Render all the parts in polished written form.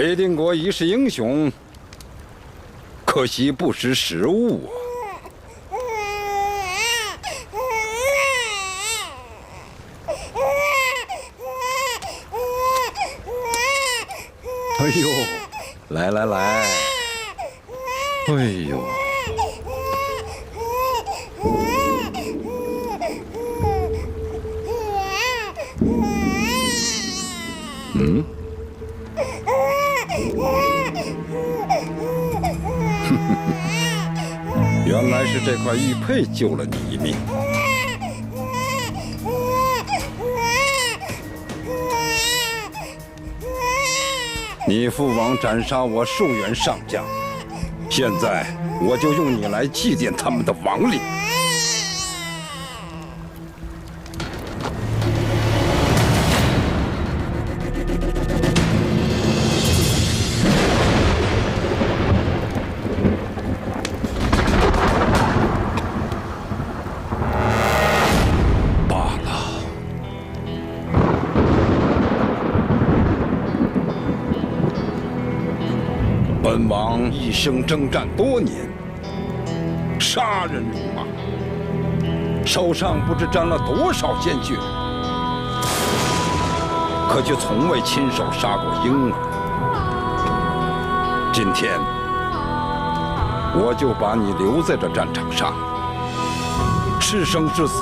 雷定国一世英雄，可惜不识时务啊！哎呦，来来来，哎呦！嗯。原来是这块玉佩救了你一命。你父王斩杀我数员上将，现在我就用你来祭奠他们的亡灵。本王一生征战多年，杀人如麻，手上不知沾了多少鲜血，可却从未亲手杀过婴儿。今天，我就把你留在这战场上，是生是死，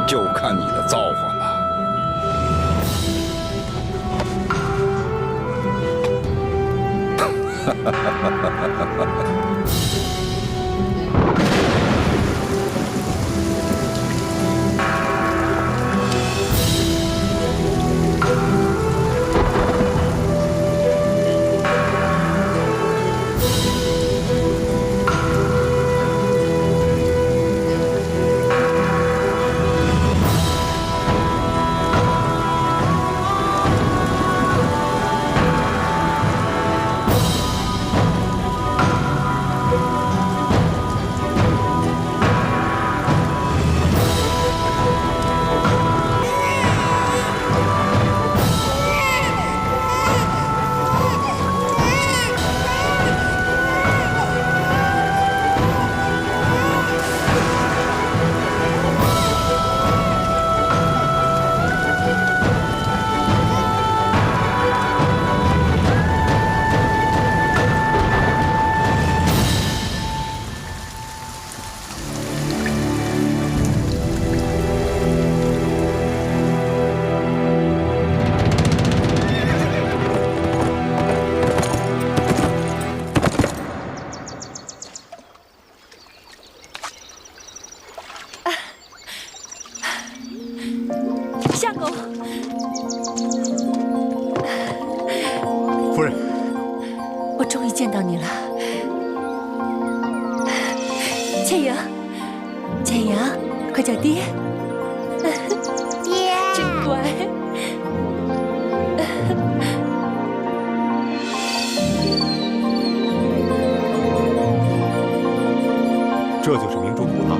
就看你的造化了。哈哈哈哈哈！相公，夫人，我终于见到你了，倩莹，倩莹，快叫爹，爹，真乖。这就是明珠图了。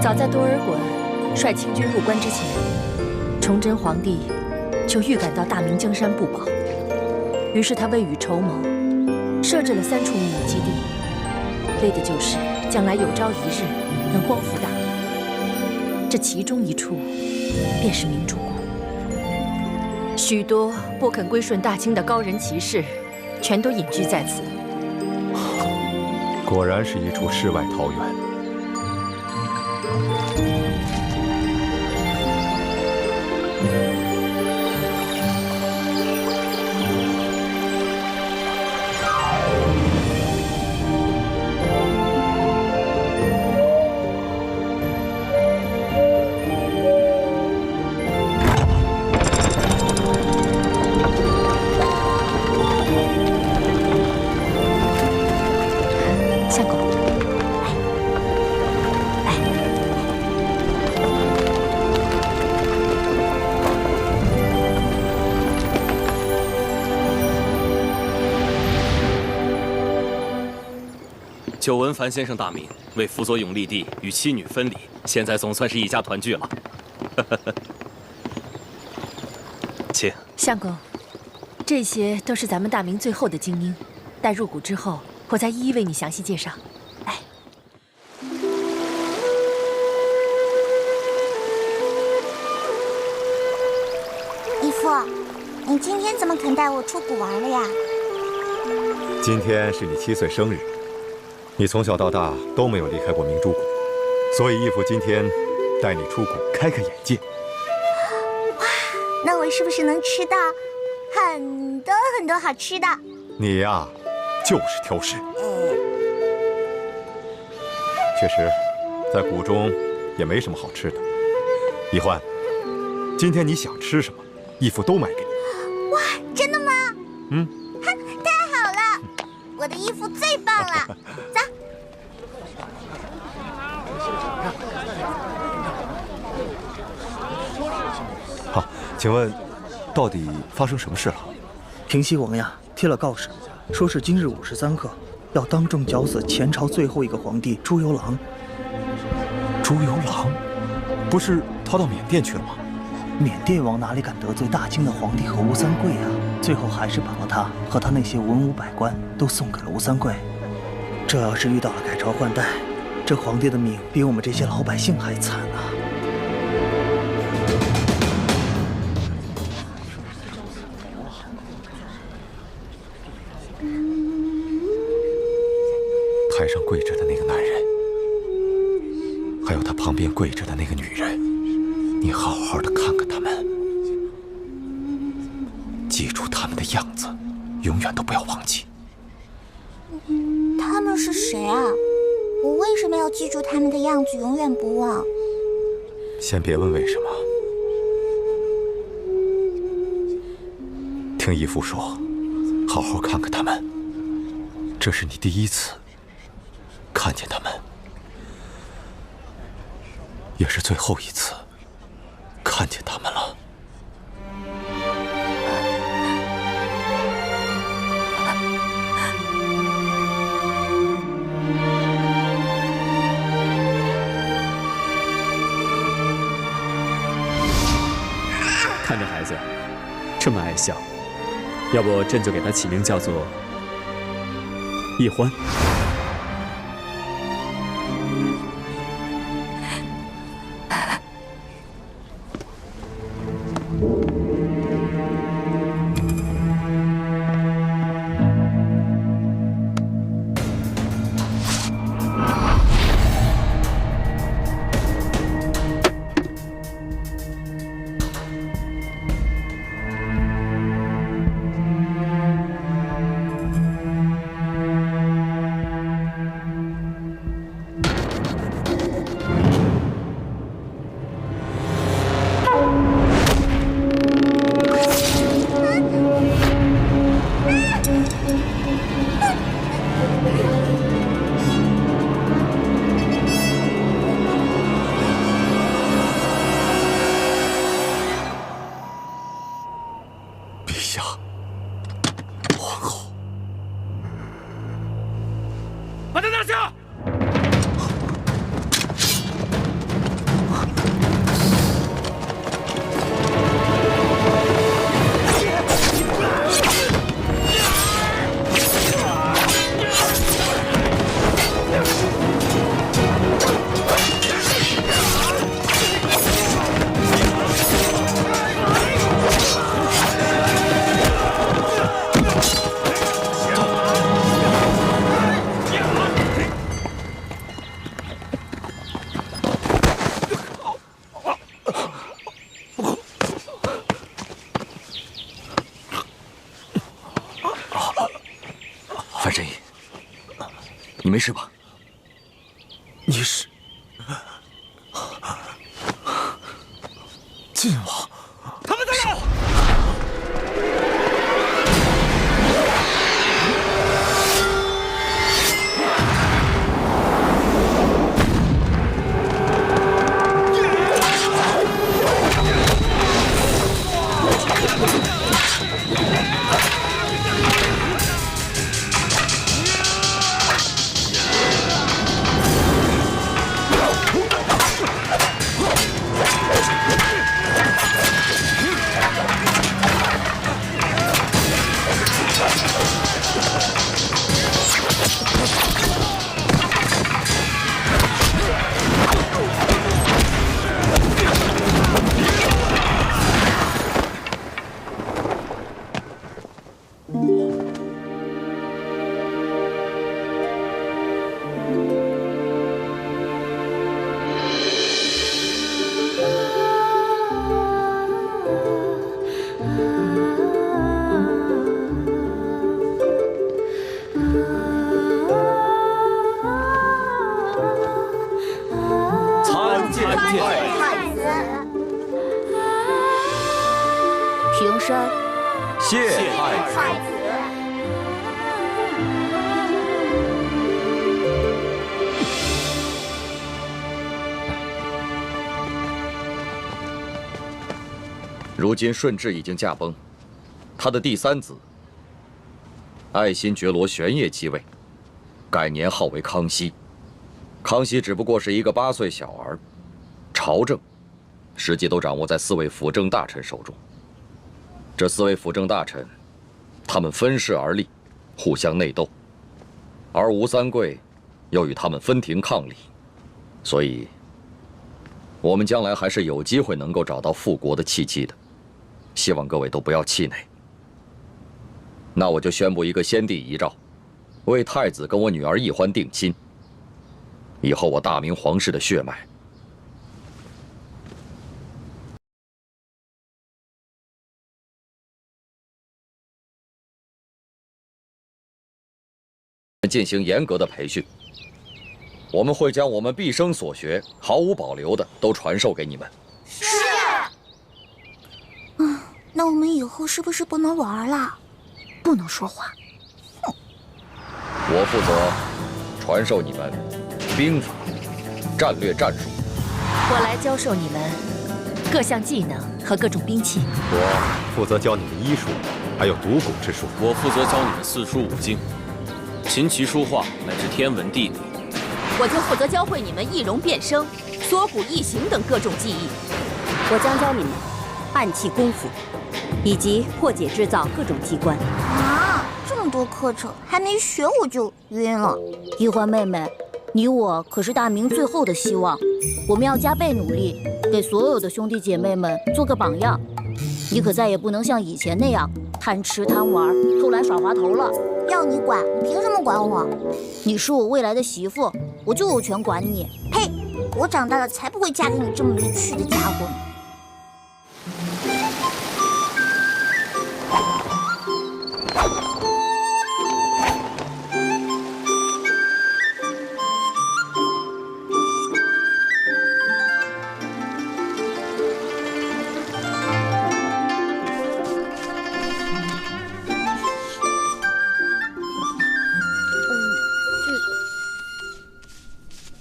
早在多尔衮率清军入关之前，崇祯皇帝就预感到大明江山不保，于是他未雨绸缪，设置了3处秘密基地，为的就是将来有朝一日能光复大明。这其中一处便是明珠谷，许多不肯归顺大清的高人骑士，全都隐居在此。果然是一处世外桃源。相公，久闻樊先生大名，为辅佐永历帝与妻女分离，现在总算是一家团聚了。相公，这些都是咱们大明最后的精英，待入股之后，我再一一为你详细介绍。来，义父，你今天怎么肯带我出谷玩了呀？今天是你7岁生日，你从小到大都没有离开过明珠谷，所以义父今天带你出谷开开眼界。哇，那我是不是能吃到很多很多好吃的？你呀，就是挑食。确实，在谷中也没什么好吃的。易欢，今天你想吃什么，义父都买给你。哇，真的吗？嗯。太好了，我的义父最棒了。走。好，请问，到底发生什么事了？平西王呀贴了告示，说是今日53刻，要当众绞死前朝最后一个皇帝朱由榔。朱由榔，不是逃到缅甸去了吗？缅甸王哪里敢得罪大清的皇帝和吴三桂啊？最后还是把他和他那些文武百官都送给了吴三桂。这要是遇到了改朝换代，这皇帝的命比我们这些老百姓还惨啊！台上跪着的那个男人，还有他旁边跪着的那个女人，你好好的看看他们，记住他们的样子，永远都不要忘记。他们是谁啊？我为什么要记住他们的样子，永远不忘？先别问为什么，听义父说，好好看看他们。这是你第一次看见他们，也是最后一次看见他们了。看这孩子这么爱笑，要不朕就给他起名叫做易欢。范神医，你没事吧？你是晋王？他们在哪？山。谢太子。如今顺治已经驾崩，他的第三子爱新觉罗玄烨继位，改年号为康熙。康熙只不过是一个8岁小儿，朝政实际都掌握在4位辅政大臣手中。这4位辅政大臣，他们分势而立，互相内斗，而吴三桂又与他们分庭抗礼，所以，我们将来还是有机会能够找到复国的契机的。希望各位都不要气馁。那我就宣布一个先帝遗诏，为太子跟我女儿奕欢定亲。以后我大明皇室的血脉，进行严格的培训。我们会将我们毕生所学毫无保留的都传授给你们。是。那我们以后是不是不能玩了？不能说话。我负责传授你们兵法、战略战术。我来教授你们各项技能和各种兵器。我负责教你们医术，还有读古之术。我负责教你们四书五经、琴棋书画乃至天文地理。我就负责教会你们易容变声、缩骨异形等各种技艺。我将教你们暗器功夫，以及破解制造各种机关。啊，这么多课程还没学我就晕了。奕欢妹妹，你我可是大明最后的希望，我们要加倍努力，给所有的兄弟姐妹们做个榜样。你可再也不能像以前那样贪吃贪玩、偷懒耍滑头了。要你管，你凭什么管我？你是我未来的媳妇，我就有权管你。呸！我长大了才不会嫁给你这么离趣的家伙呢。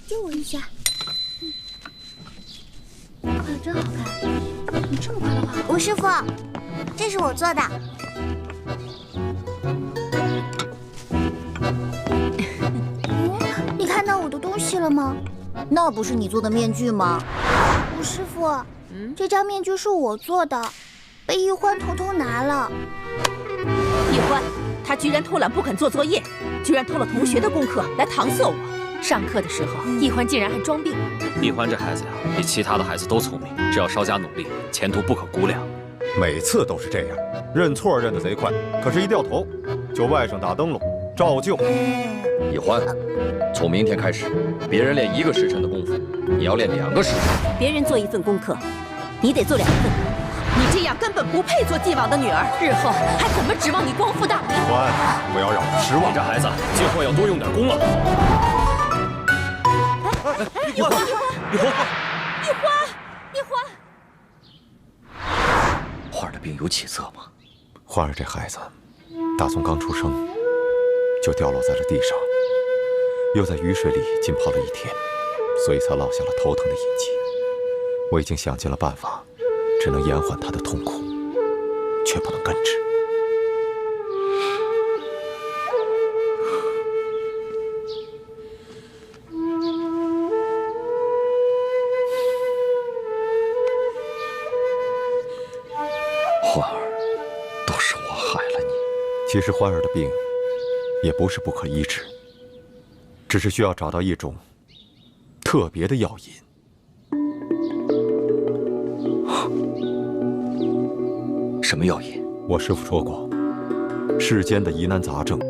借我一下。画的真好看，你这么快的画？吴师傅，这是我做的。你看到我的东西了吗？那不是你做的面具吗？吴师傅，这张面具是我做的，被奕欢偷偷拿了。奕欢，他居然偷懒不肯做作业，居然偷了同学的功课来搪塞我。上课的时候，奕欢竟然还装病。奕欢这孩子呀，比其他的孩子都聪明，只要稍加努力，前途不可估量。每次都是这样，认错认得贼快，可是一掉头就外甥打灯笼，照旧。奕欢，从明天开始，别人练1个时辰的功夫，你要练2个时辰。别人做1份功课，你得做2份。你这样根本不配做帝王的女儿，日后还怎么指望你光复大明？奕欢，不要让我失望。你这孩子今后要多用点功了。奕欢，花儿的病有起色吗？花儿这孩子，打从刚出生就掉落在了地上，又在雨水里浸泡了1天，所以才落下了头疼的印记。我已经想尽了办法，只能延缓他的痛苦，却不能根治。花儿，都是我害了你。其实欢儿的病也不是不可医治，只是需要找到一种特别的药引。什么药引？我师父说过，世间的疑难杂症，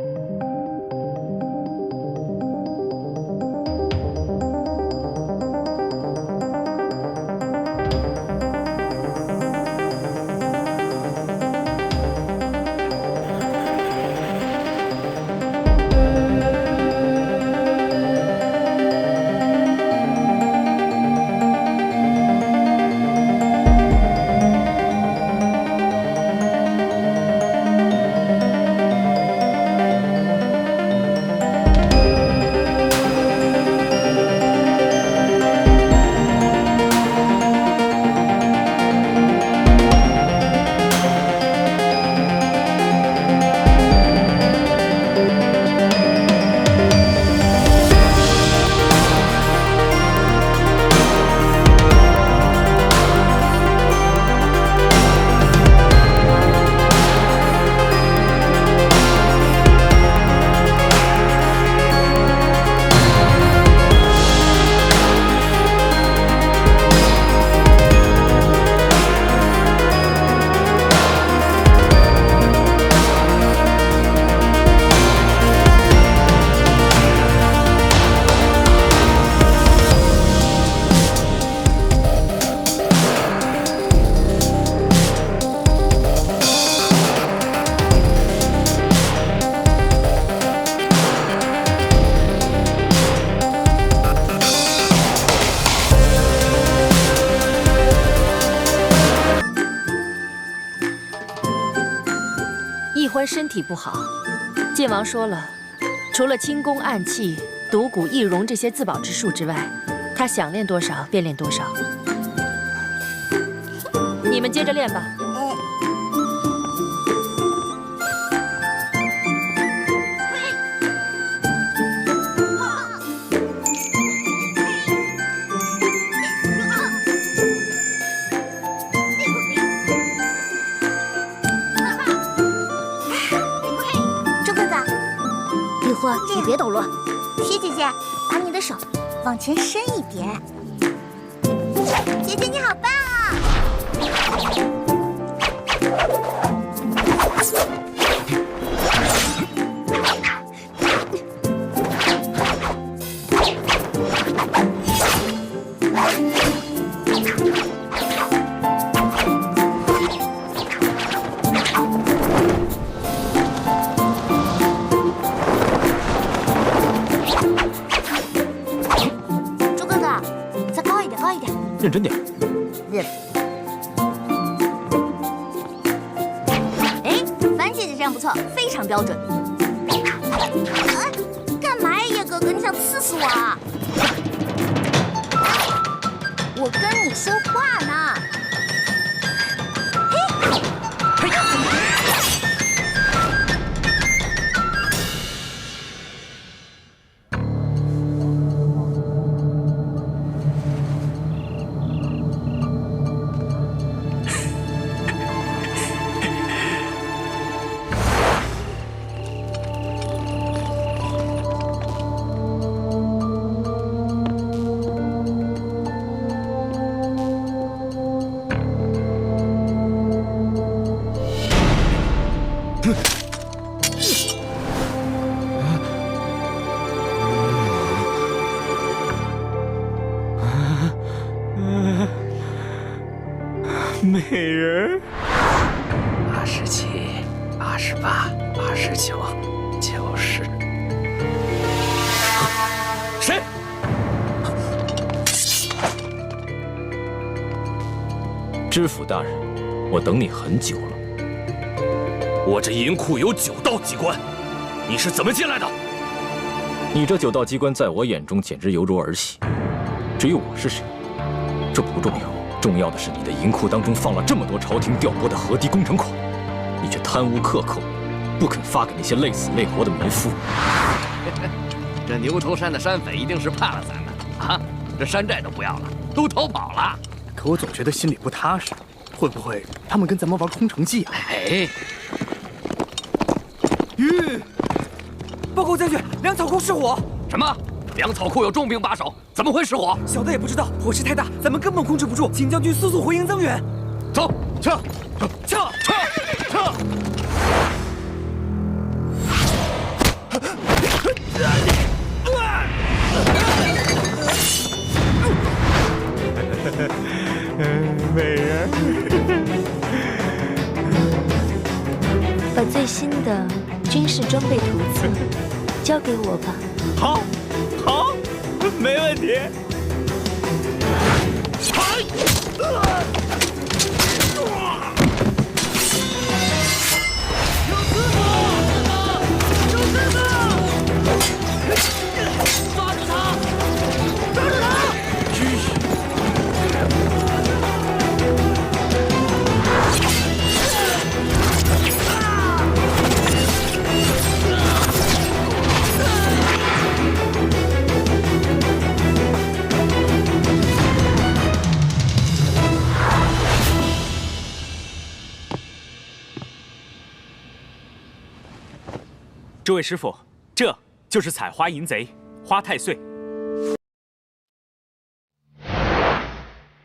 官身体不好，晋王说了，除了轻功、暗器、独骨、易容这些自保之术之外，他想练多少便练多少。你们接着练吧。你别捣乱，雪姐姐，把你的手往前伸一点。姐姐你好棒啊！认真点。哎，樊姐姐这样不错，非常标准。干嘛呀，叶哥哥？你想刺死我啊？我跟你说话呢。美人，87、88、89、90。谁？知府大人，我等你很久了。我这银库有9道机关，你是怎么进来的？你这9道机关在我眼中简直犹如儿戏。至于我是谁，这不重要。重要的是，你的银库当中放了这么多朝廷调拨的河堤工程款，你却贪污克扣，不肯发给那些累死累活的民夫。这牛头山的山匪一定是怕了咱们啊！这山寨都不要了，都逃跑了。可我总觉得心里不踏实，会不会他们跟咱们玩空城计啊？哎，报告将军，粮草库失火！什么？粮草库有重兵把守，怎么会失火？小的也不知道，火势太大，咱们根本控制不住，请将军速速回营增援。走，撤！美人，把最新的军事装备图册交给我吧。好，没问题。诸位师傅，这就是采花淫贼花太岁。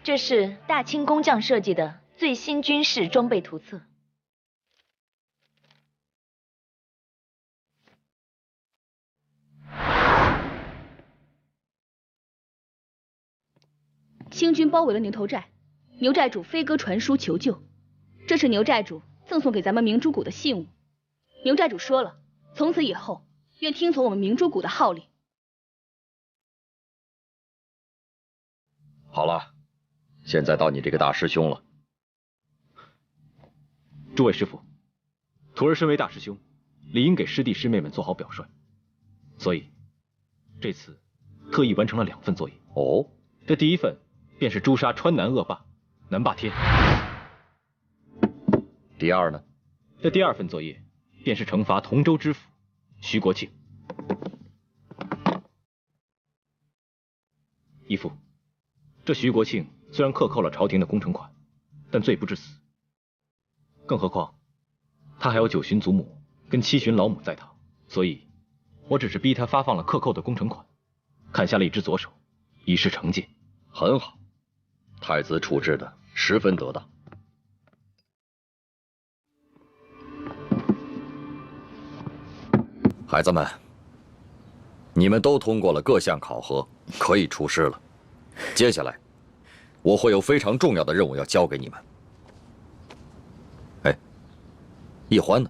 这是大清工匠设计的最新军事装备图册。清军包围了牛头寨，牛寨主飞鸽传书求救，这是牛寨主赠送给咱们明珠谷的信物。牛寨主说了，从此以后愿听从我们明珠谷的号令。好了，现在到你这个大师兄了。诸位师傅，徒儿身为大师兄，理应给师弟师妹们做好表率，所以这次特意完成了2份作业。哦，这第1份便是诛杀川南恶霸南霸天。第2呢？这第2份作业便是惩罚同州知府徐国庆。义父，这徐国庆虽然克扣了朝廷的工程款，但罪不至死。更何况他还有9旬祖母跟7旬老母在堂，所以我只是逼他发放了克扣的工程款，砍下了一只左手，以示惩戒。很好，太子处置的十分得当。孩子们，你们都通过了各项考核，可以出师了。接下来，我会有非常重要的任务要交给你们。哎，易欢呢？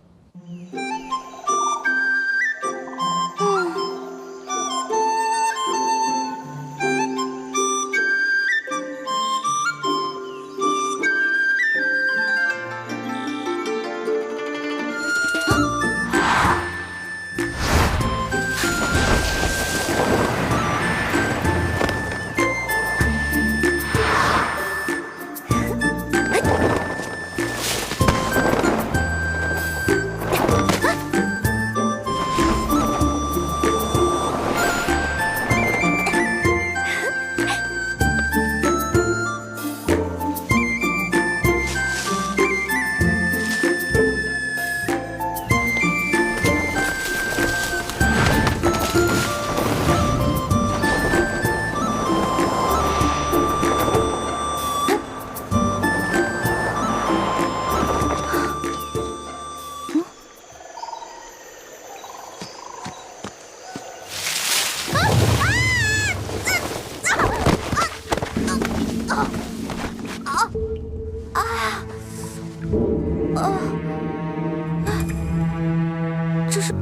这是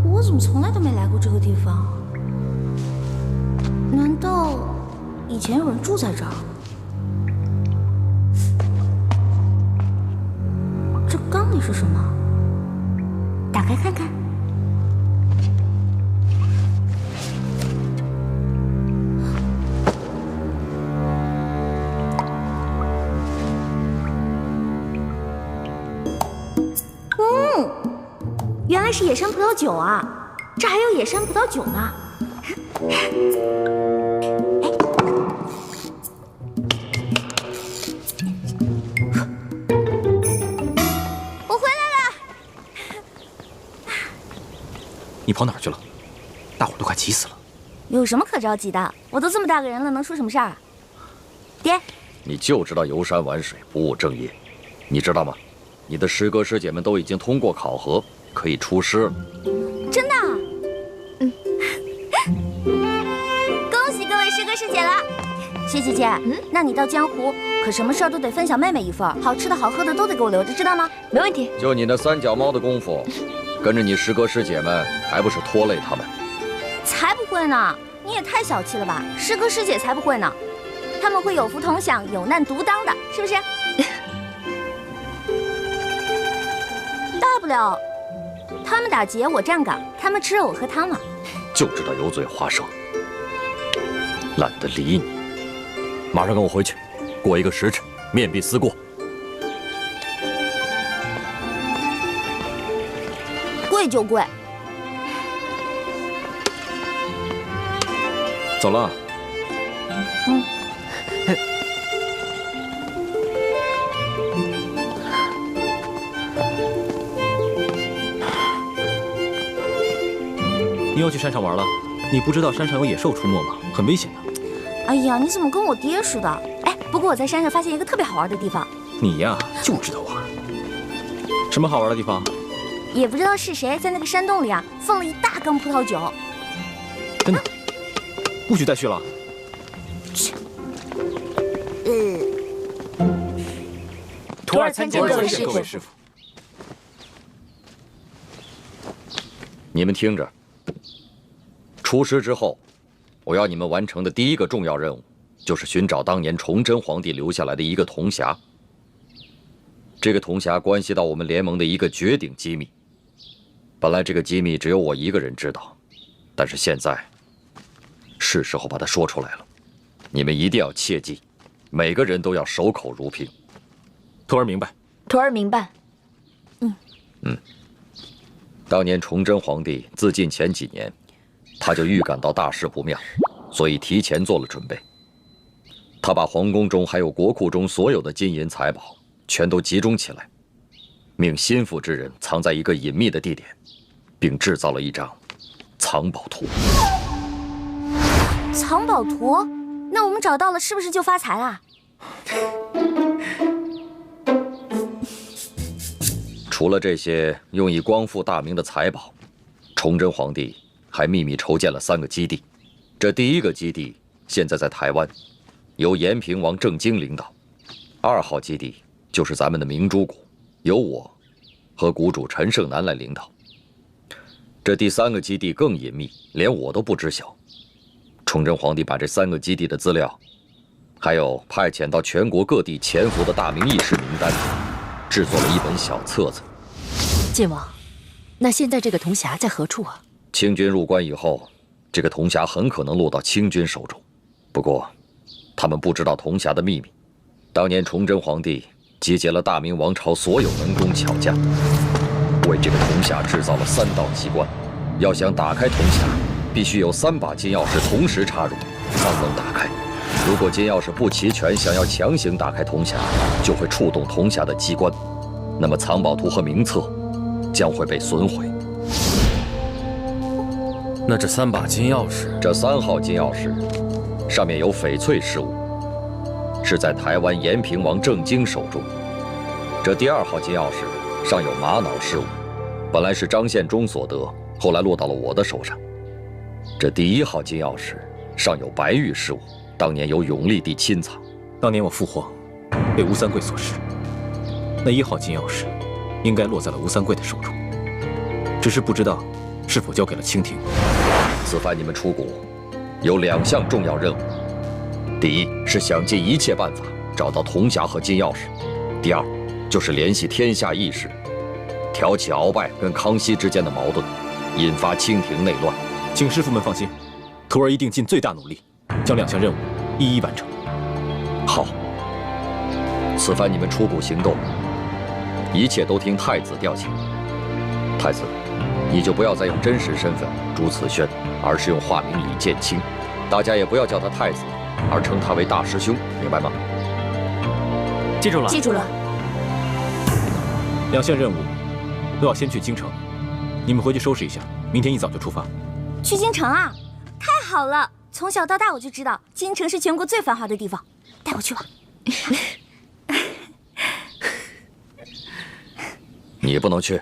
我怎么从来都没来过这个地方？难道以前有人住在这儿？这缸里是什么？打开看看。原来是野山葡萄酒啊！这还有野山葡萄酒呢。我回来了。你跑哪儿去了？大伙都快急死了。有什么可着急的？我都这么大个人了，能出什么事儿啊？爹，你就知道游山玩水，不务正业，你知道吗？你的师哥师姐们都已经通过考核，可以出师了。真的？恭喜各位师哥师姐了。薛姐姐，那你到江湖可什么事儿都得分享妹妹一份，好吃的好喝的都得给我留着，知道吗？没问题。就你那三脚猫的功夫，跟着你师哥师姐们，还不是拖累他们？才不会呢！你也太小气了吧！师哥师姐才不会呢，他们会有福同享，有难独当的，是不是？大不了他们打劫，我站岗；他们吃肉，我喝汤嘛。就知道油嘴滑舌，懒得理你。马上跟我回去，过一个时辰，面壁思过。跪就跪。走了。你要去山上玩了？你不知道山上有野兽出没吗？很危险的。哎呀，你怎么跟我爹似的？哎，不过我在山上发现一个特别好玩的地方。你呀，就知道玩。什么好玩的地方？也不知道是谁在那个山洞里啊，放了一大缸葡萄酒。真的？不许再去了。徒儿参见各位师傅。你们听着，出师之后，我要你们完成的第一个重要任务，就是寻找当年崇祯皇帝留下来的一个铜匣。这个铜匣关系到我们联盟的一个绝顶机密。本来这个机密只有我一个人知道，但是现在是时候把它说出来了。你们一定要切记，每个人都要守口如瓶。徒儿明白。徒儿明白。当年崇祯皇帝自尽前几年，他就预感到大事不妙，所以提前做了准备。他把皇宫中还有国库中所有的金银财宝全都集中起来，命心腹之人藏在一个隐秘的地点，并制造了一张藏宝图。藏宝图？那我们找到了，是不是就发财啦？除了这些用以光复大明的财宝，崇祯皇帝还秘密筹建了3个基地。这第1个基地现在在台湾，由延平王郑经领导；2号基地就是咱们的明珠谷，由我和谷主陈胜男来领导。这第3个基地更隐秘，连我都不知晓。崇祯皇帝把这3个基地的资料，还有派遣到全国各地潜伏的大明义士名单，制作了一本小册子。晋王，那现在这个铜匣在何处啊？清军入关以后，这个铜匣很可能落到清军手中。不过，他们不知道铜匣的秘密。当年崇祯皇帝集结了大明王朝所有能工巧匠，为这个铜匣制造了3道机关。要想打开铜匣，必须有3把金钥匙同时插入，方能打开。如果金钥匙不齐全，想要强行打开铜匣，就会触动铜匣的机关，那么藏宝图和名册将会被损毁。那这3把金钥匙，这3号金钥匙上面有翡翠饰物，是在台湾延平王郑经手中。这第2号金钥匙上有玛瑙饰物，本来是张献忠所得，后来落到了我的手上。这第1号金钥匙上有白玉饰物，当年由永历帝亲藏。当年我父皇被吴三桂所弑，那1号金钥匙应该落在了吴三桂的手中，只是不知道是否交给了清廷。此番你们出谷，有2项重要任务：第一是想尽一切办法找到铜匣和金钥匙；第2就是联系天下义士，挑起鳌拜跟康熙之间的矛盾，引发清廷内乱。请师傅们放心，徒儿一定尽最大努力，将2项任务一一完成。好，此番你们出谷行动，一切都听太子调遣。太子，你就不要再用真实身份朱慈轩，而是用化名李建清。大家也不要叫他太子，而称他为大师兄，明白吗？记住了。记住了。 2项任务都要先去京城，你们回去收拾一下，明天一早就出发。去京城啊？太好了！从小到大我就知道京城是全国最繁华的地方，带我去吧。你不能去。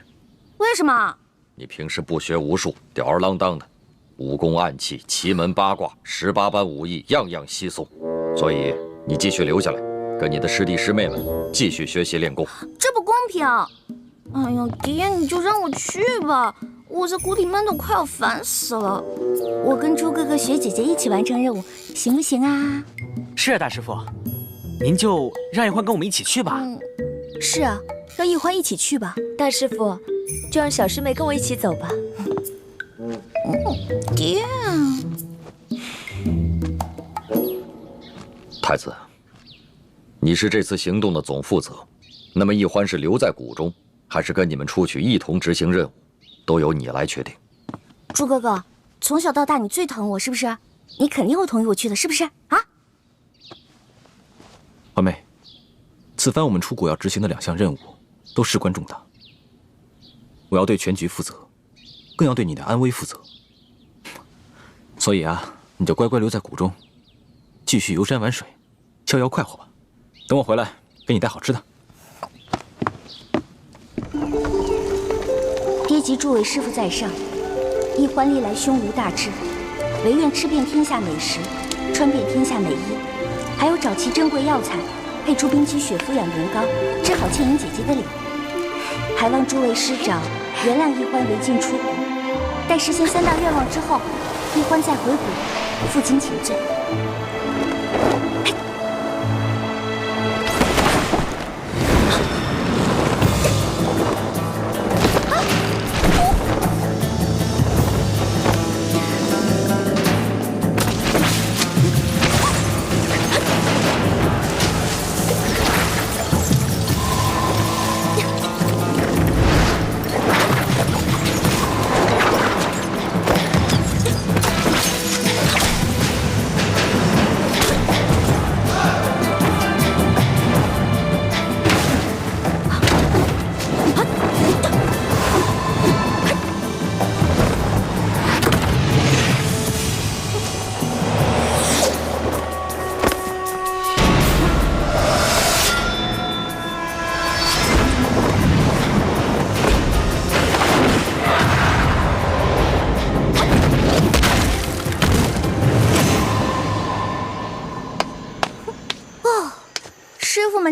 为什么？你平时不学无术，吊儿郎当的，武功暗器、奇门八卦、18般武艺，样样稀松，所以你继续留下来，跟你的师弟师妹们继续学习练功。这不公平！哎呀，爹，你就让我去吧，我在谷里闷得快要烦死了。我跟猪哥哥、雪姐姐一起完成任务，行不行啊？是啊，大师傅，您就让一欢跟我们一起去吧。是啊，让一欢一起去吧。大师傅，就让小师妹跟我一起走吧。爹，太子，你是这次行动的总负责，那么一欢是留在谷中，还是跟你们出去一同执行任务，都由你来决定。猪哥哥，从小到大你最疼我，是不是？你肯定会同意我去的，是不是？啊？欢妹，此番我们出谷要执行的2项任务，都事关重大。我要对全局负责，更要对你的安危负责。所以啊，你就乖乖留在谷中，继续游山玩水，逍遥快活吧。等我回来，给你带好吃的。爹及诸位师傅在上，一欢历来胸无大志，唯愿吃遍天下美食，穿遍天下美衣，还有找齐珍贵药材，配出冰肌血肤养颜膏，治好倩影姐姐的脸。还望诸位师长原谅一欢违禁出谷，待实现3大愿望之后，一欢再回谷，负荆请罪。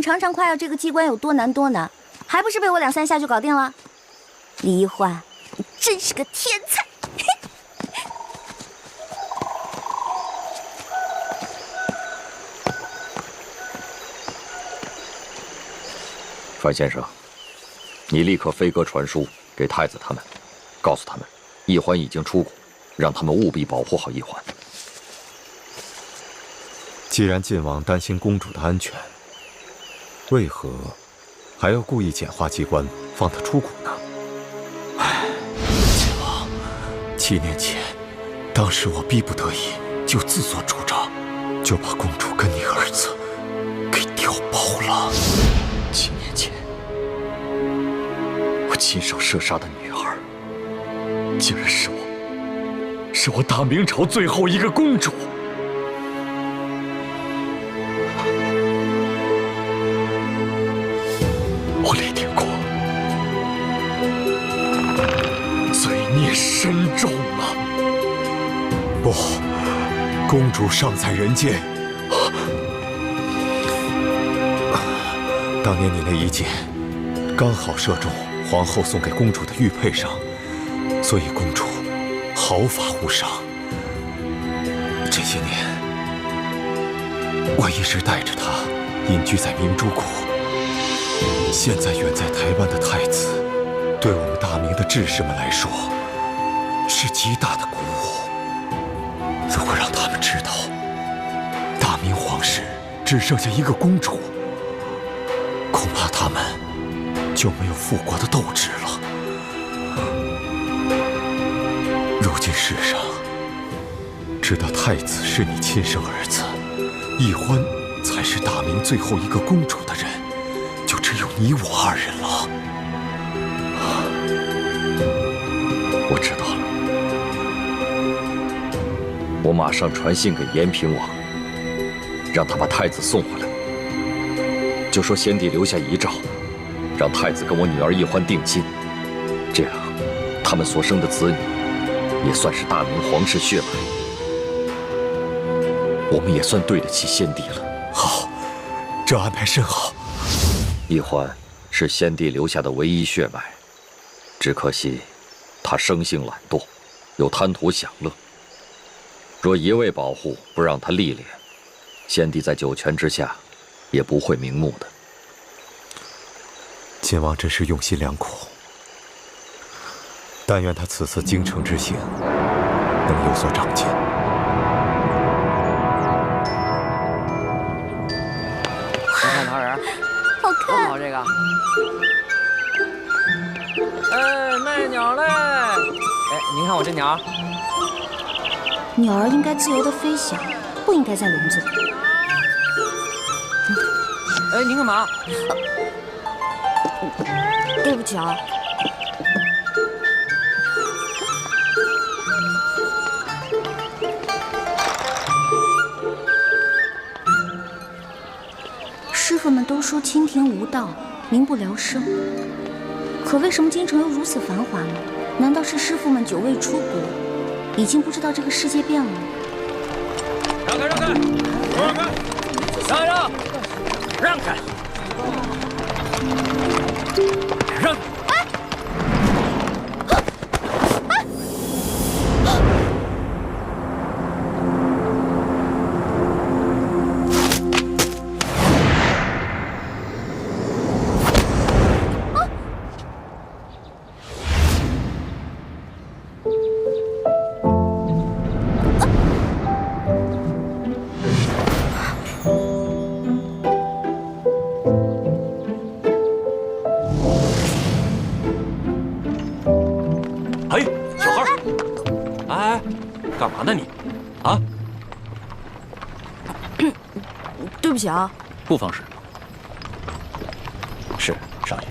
常常夸耀这个机关有多难多难，还不是被我2、3下就搞定了？李一欢，你真是个天才！阮先生，你立刻飞鸽传书给太子他们，告诉他们，一环已经出谷，让他们务必保护好一环。既然晋王担心公主的安全，为何还要故意简化机关，放她出谷呢？唉，晋王，7年前，当时我逼不得已，就自作主张，就把公主跟你儿子给调包了。7年前，我亲手射杀的女儿，竟然是我大明朝最后一个公主。我李定国罪孽深重啊！不，公主尚在人间。当年你那一箭，刚好射中皇后送给公主的玉佩上，所以公主毫发无伤。这些年，我一直带着她隐居在明珠谷。现在远在台湾的太子，对我们大明的志士们来说，是极大的鼓舞。如果让他们知道，大明皇室只剩下一个公主，恐怕他们就没有复国的斗志了。如今世上，知道太子是你亲生儿子，一欢才是大明最后一个公主的人，就只有你我2人了。我知道了，我马上传信给延平王，让他把太子送回来。就说先帝留下遗诏，让太子跟我女儿一欢定亲，这样他们所生的子女也算是大明皇室血脉，我们也算对得起先帝了。好，这安排甚好。一欢是先帝留下的唯一血脉，只可惜他生性懒惰，又贪图享乐。若一味保护，不让他历练，先帝在九泉之下也不会瞑目的。晋王真是用心良苦，但愿他此次京城之行能有所长进。你看桃仁，好看，好这个。哎，卖鸟嘞！哎，您看我这鸟。鸟儿应该自由的飞翔，不应该在笼子里。哎，您干嘛？对不起啊。师傅们都说清田无道，民不聊生。可为什么京城又如此繁华呢？难道是师傅们久未出国，已经不知道这个世界变了？让开，让开，让开，让让，让开，让。干嘛呢你？啊？对不起啊。不妨事。是，少爷。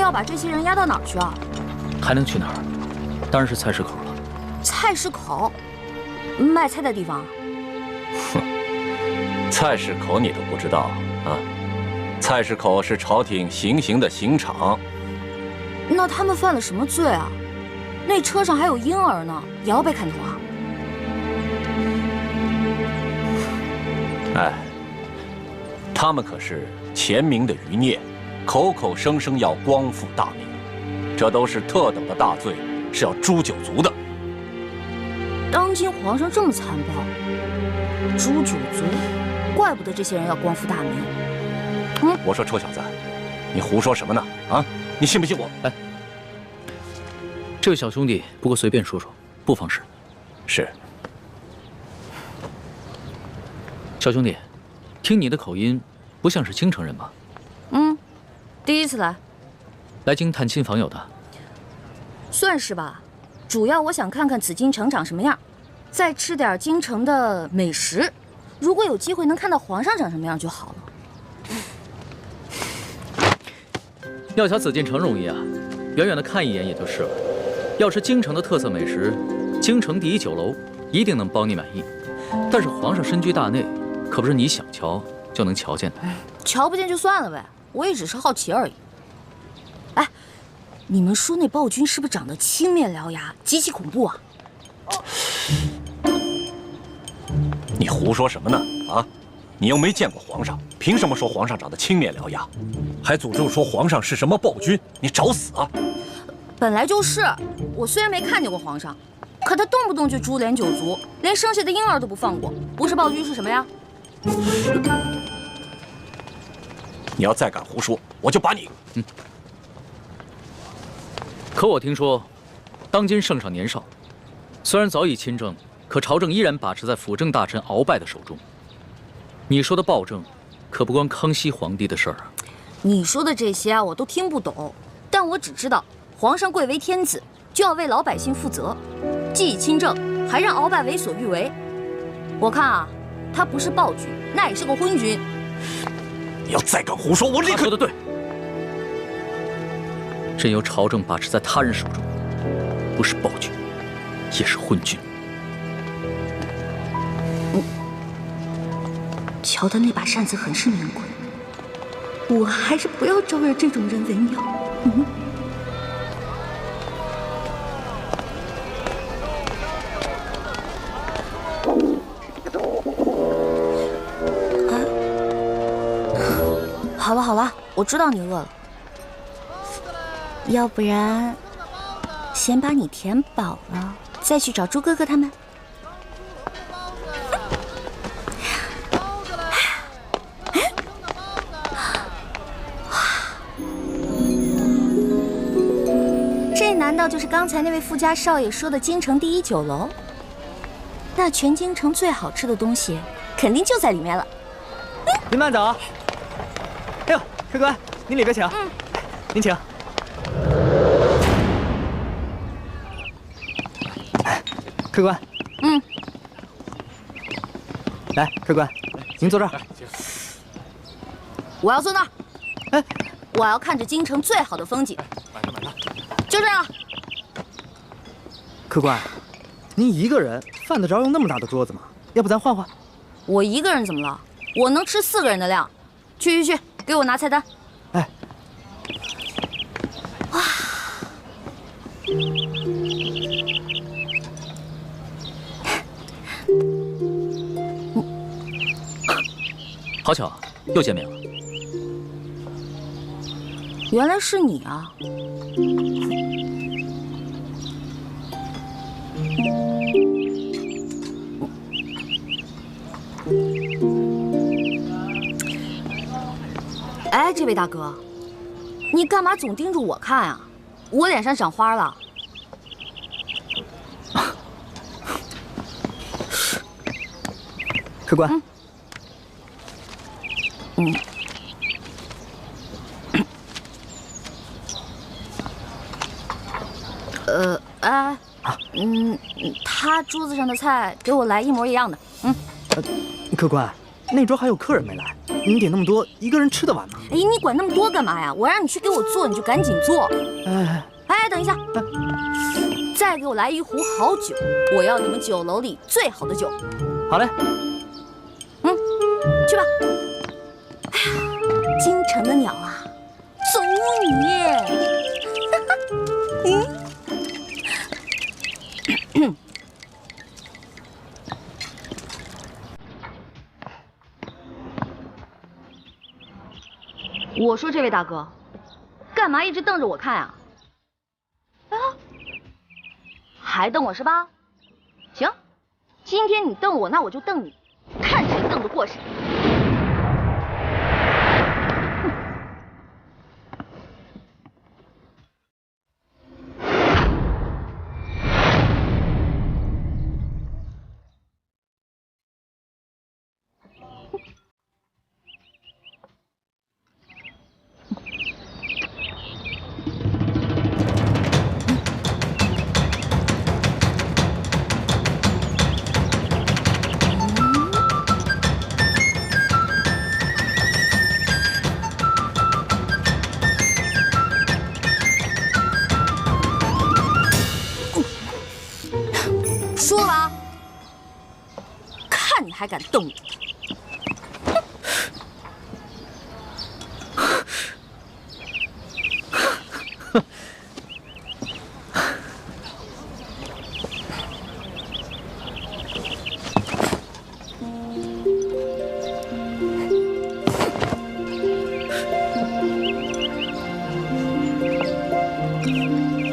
要把这些人押到哪儿去啊？还能去哪儿？当然是菜市口了。菜市口？卖菜的地方。哼，菜市口你都不知道啊？菜市口是朝廷行刑的刑场。那他们犯了什么罪啊？那车上还有婴儿呢，也要被砍头啊？哎，他们可是前明的余孽，口口声声要光复大明，这都是特等的大罪，是要诛九族的。当今皇上这么残暴，诛九族，怪不得这些人要光复大明。我说臭小子，你胡说什么呢？啊，你信不信我？哎，这位小兄弟，不过随便说说，不妨事。是。小兄弟，听你的口音，不像是京城人吧？第一次来。来京探亲访友的？算是吧，主要我想看看紫禁城长什么样，再吃点京城的美食。如果有机会能看到皇上长什么样就好了。要瞧紫禁城容易啊，远远的看一眼也就是了。要吃京城的特色美食，京城第一酒楼一定能帮你满意。但是皇上身居大内，可不是你想瞧就能瞧见的。瞧不见就算了呗，我也只是好奇而已。哎，你们说那暴君是不是长得青面獠牙，极其恐怖啊？你胡说什么呢？啊，你又没见过皇上，凭什么说皇上长得青面獠牙？还诅咒说皇上是什么暴君？你找死啊！本来就是，我虽然没看见过皇上，可他动不动就株连九族，连生下的婴儿都不放过，不是暴君是什么呀？你要再敢胡说，我就把你……可我听说，当今圣上年少，虽然早已亲政，可朝政依然把持在辅政大臣鳌拜的手中。你说的暴政，可不关康熙皇帝的事儿啊。你说的这些啊，我都听不懂，但我只知道，皇上贵为天子，就要为老百姓负责，既已亲政，还让鳌拜为所欲为。我看啊，他不是暴君，那也是个昏君。你要再敢胡说，我立刻……说的对，任由朝政把持在他人手中，不是暴君，也是昏君。瞧他那把扇子很是名贵，我还是不要招惹这种人为妙。好了好了，我知道你饿了，要不然先把你填饱了，再去找猪哥哥他们。这难道就是刚才那位富家少爷说的京城第一酒楼？那全京城最好吃的东西，肯定就在里面了。您慢走。哎呦，客官，您里边请。您请。客官。来，客官，您坐这儿。我要坐那儿。哎，我要看着京城最好的风景。就这样。客官，您一个人犯得着用那么大的桌子吗？要不咱换换？我一个人怎么了？我能吃4个人的量。去，给我拿菜单。哎。哇。好巧，又见面了。原来是你啊！哎，这位大哥，你干嘛总盯着我看啊？我脸上长花了。客官。他桌子上的菜给我来一模一样的。客官，那桌还有客人没来，您点那么多，一个人吃得完吗？哎，你管那么多干嘛呀？我让你去给我做，你就赶紧做。哎，等一下，再再给我来一壶好酒，我要你们酒楼里最好的酒。好嘞。去吧。哎呀，京城的鸟啊，走你！我说这位大哥，干嘛一直瞪着我看啊？啊，还瞪我是吧？行，今天你瞪我，那我就瞪你，看谁瞪得过谁。说了吧，看你还敢瞪我！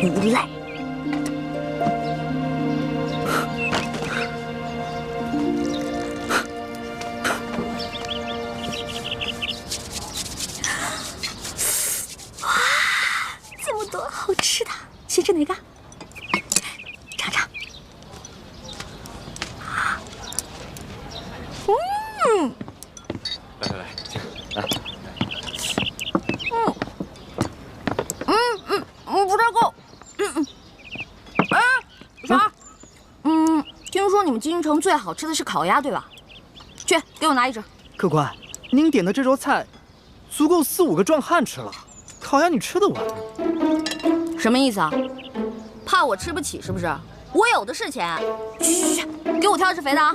无赖！好吃的，先吃哪个？尝尝。来，请来。不太够。啥？听说你们京城最好吃的是烤鸭，对吧？去，给我拿一只。客官，您点的这桌菜，足够4、5个壮汉吃了。烤鸭你吃得完？什么意思啊？怕我吃不起是不是？我有的是钱。去，给我挑一只肥的啊！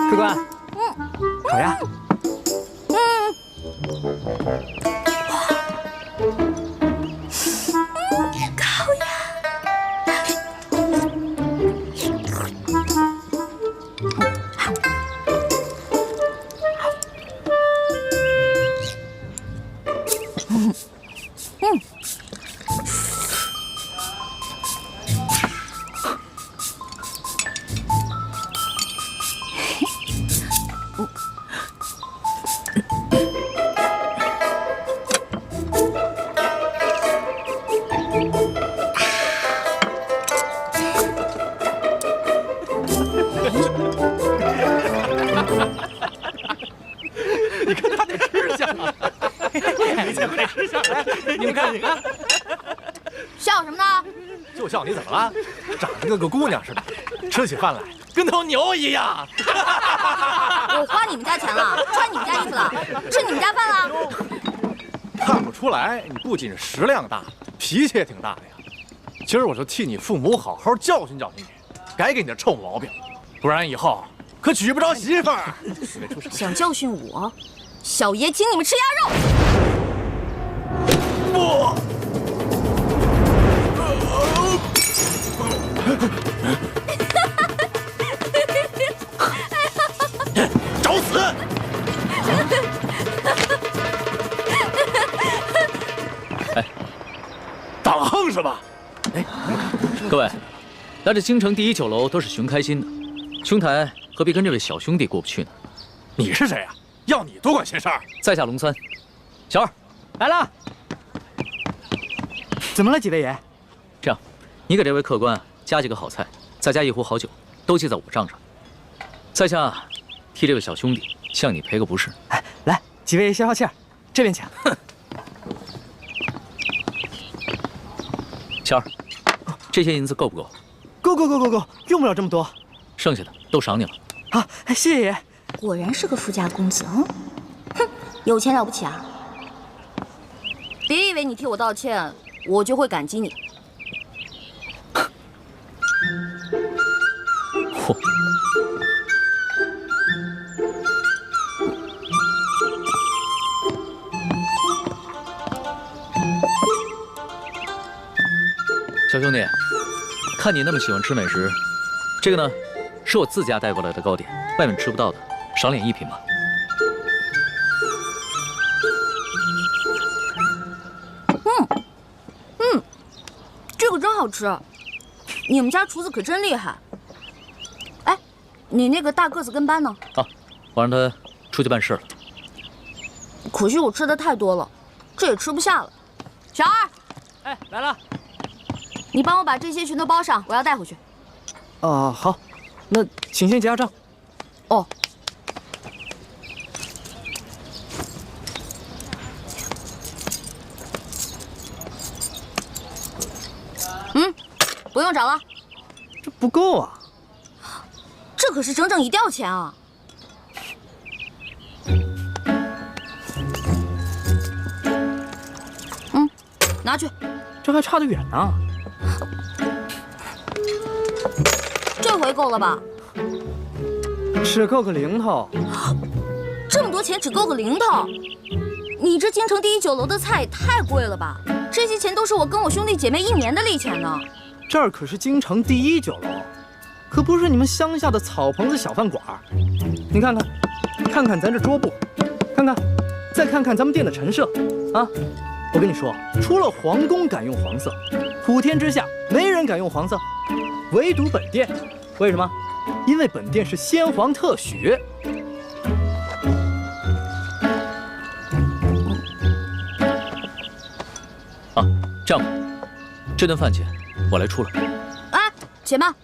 客官，烤鸭。烤鸭。你看他那吃相啊！快吃相来！你们看，你看，笑什么呢？就笑你怎么了？长得跟个姑娘似的，吃起饭来跟头牛一样。我花你们家钱了，穿你们家衣服了，吃你们家饭了。看不出来，你不仅食量大，脾气也挺大的呀。今儿我就替你父母好好教训教训你，改给你的臭毛病，不然以后可娶不着媳妇儿。想教训我，小爷请你们吃鸭肉。不。找死！哎，党横是吧？哎，各位，来这京城第一酒楼都是寻开心的，兄台何必跟这位小兄弟过不去呢？你是谁呀？要你多管闲事儿？在下龙三，小二来了。怎么了，几位爷？这样，你给这位客官加几个好菜，再加一壶好酒，都记在我账上。在下替这位小兄弟向你赔个不是。哎，来，几位爷消消气儿，这边请。小二，这些银子够不够？够，用不了这么多。剩下的都赏你了。好，谢爷。果然是个富家公子，哼，有钱了不起啊！别以为你替我道歉，我就会感激你。嚯！小兄弟，看你那么喜欢吃美食，这个呢，是我自家带过来的糕点，外面吃不到的，赏脸一品吧。这个真好吃，你们家厨子可真厉害。哎，你那个大个子跟班呢？啊，我让他出去办事了。可惜我吃的太多了，这也吃不下了。小二，哎，来了。你帮我把这些全都包上，我要带回去。好，那请先结下账。哦。不用找了，这不够啊！这可是整整1吊钱啊！拿去。这还差得远呢。这回够了吧？只够个零头。这么多钱只够个零头？你这京城第1酒楼的菜也太贵了吧？这些钱都是我跟我兄弟姐妹1年的利钱呢。这儿可是京城第1酒楼，可不是你们乡下的草棚子小饭馆。你看看，看看咱这桌布，看看，再看看咱们店的陈设，啊！我跟你说，除了皇宫敢用黄色，普天之下没人敢用黄色，唯独本店。为什么？因为本店是先皇特许。啊，这样吧，这顿饭钱我来出了。哎，且慢。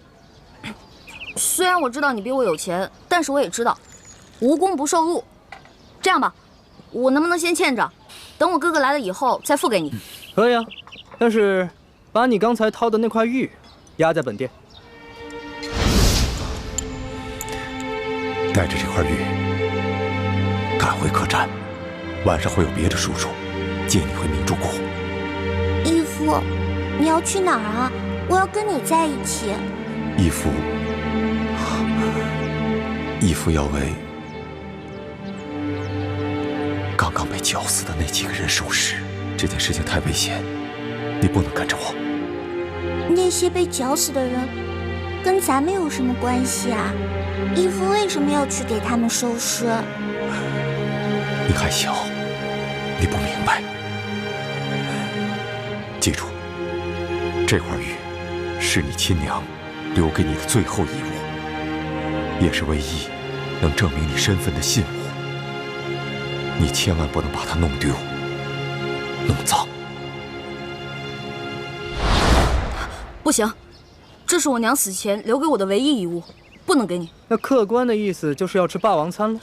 虽然我知道你比我有钱，但是我也知道，无功不受禄。这样吧，我能不能先欠着，等我哥哥来了以后再付给你？可以啊，但是把你刚才掏的那块玉压在本店。带着这块玉赶回客栈，晚上会有别的叔叔接你回明珠谷。义父，你要去哪儿啊？我要跟你在一起。义父要为刚刚被绞死的那几个人收尸。这件事情太危险，你不能跟着我。那些被绞死的人跟咱们有什么关系啊？义父为什么要去给他们收尸？你还小，你不明白。记住，这块玉是你亲娘留给你的最后遗物，也是唯一能证明你身份的信物。你千万不能把它弄丢、弄脏。不行，这是我娘死前留给我的唯一遗物，不能给你。那客官的意思就是要吃霸王餐了。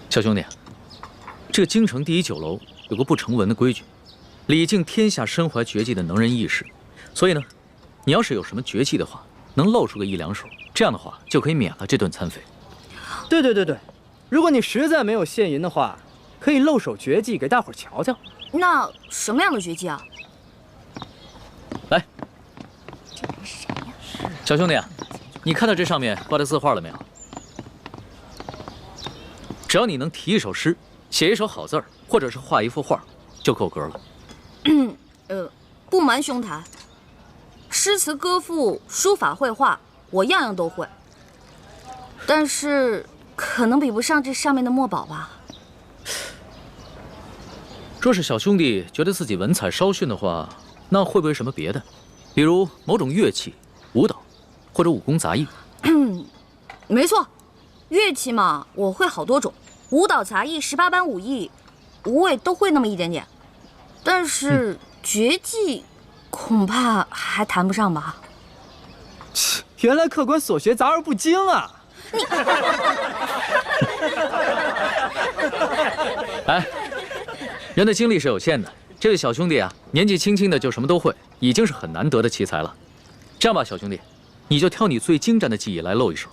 小兄弟，这个京城第1酒楼有个不成文的规矩，礼敬天下身怀绝技的能人异士。所以呢，你要是有什么绝技的话，能露出个1两手，这样的话就可以免了这顿餐费。对，如果你实在没有现银的话，可以露手绝技给大伙儿瞧瞧。那什么样的绝技啊？来，小兄弟啊，你看到这上面挂的字画了没有？只要你能题一首诗，写一首好字儿，或者是画一幅画，就够格了。不瞒兄台，诗词歌赋、书法绘画，我样样都会，但是可能比不上这上面的墨宝吧。若是小兄弟觉得自己文采稍逊的话，那会不会什么别的，比如某种乐器、舞蹈，或者武功杂艺？没错，乐器嘛，我会好多种，舞蹈、杂艺、18般武艺，我也都会那么一点点。但是绝技，恐怕还谈不上吧。原来客官所学杂而不精啊！哎，人的精力是有限的，这位小兄弟啊，年纪轻轻的就什么都会，已经是很难得的奇才了。这样吧，小兄弟，你就挑你最精湛的技艺来露一手，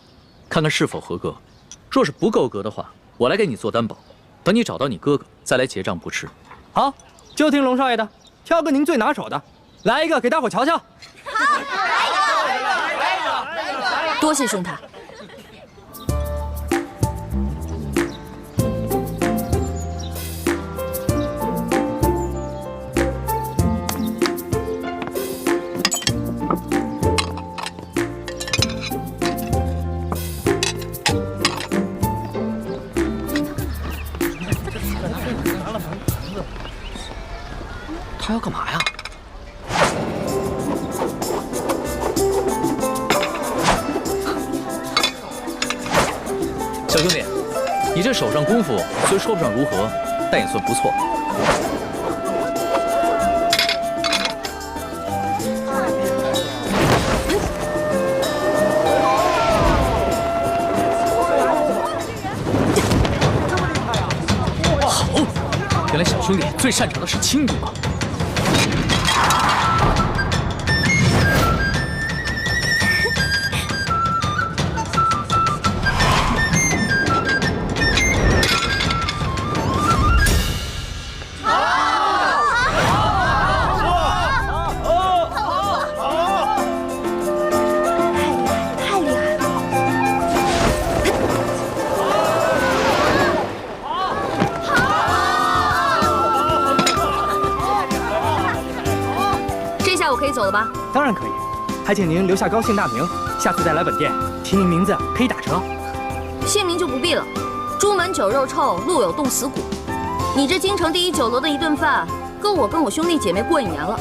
看看是否合格。若是不够格的话，我来给你做担保，等你找到你哥哥再来结账不迟。好，就听龙少爷的，挑个您最拿手的，来一个给大伙瞧瞧。好，来一个。多谢兄台。他要干嘛呀？小兄弟，你这手上功夫虽说不上如何，但也算不错。好，原来小兄弟最擅长的是轻功啊！走了吧？当然可以，还请您留下高姓大名，下次再来本店提您名字可以打折。姓名就不必了，朱门酒肉臭，路有冻死骨。你这京城第一酒楼的一顿饭，够我跟我兄弟姐妹过1年了。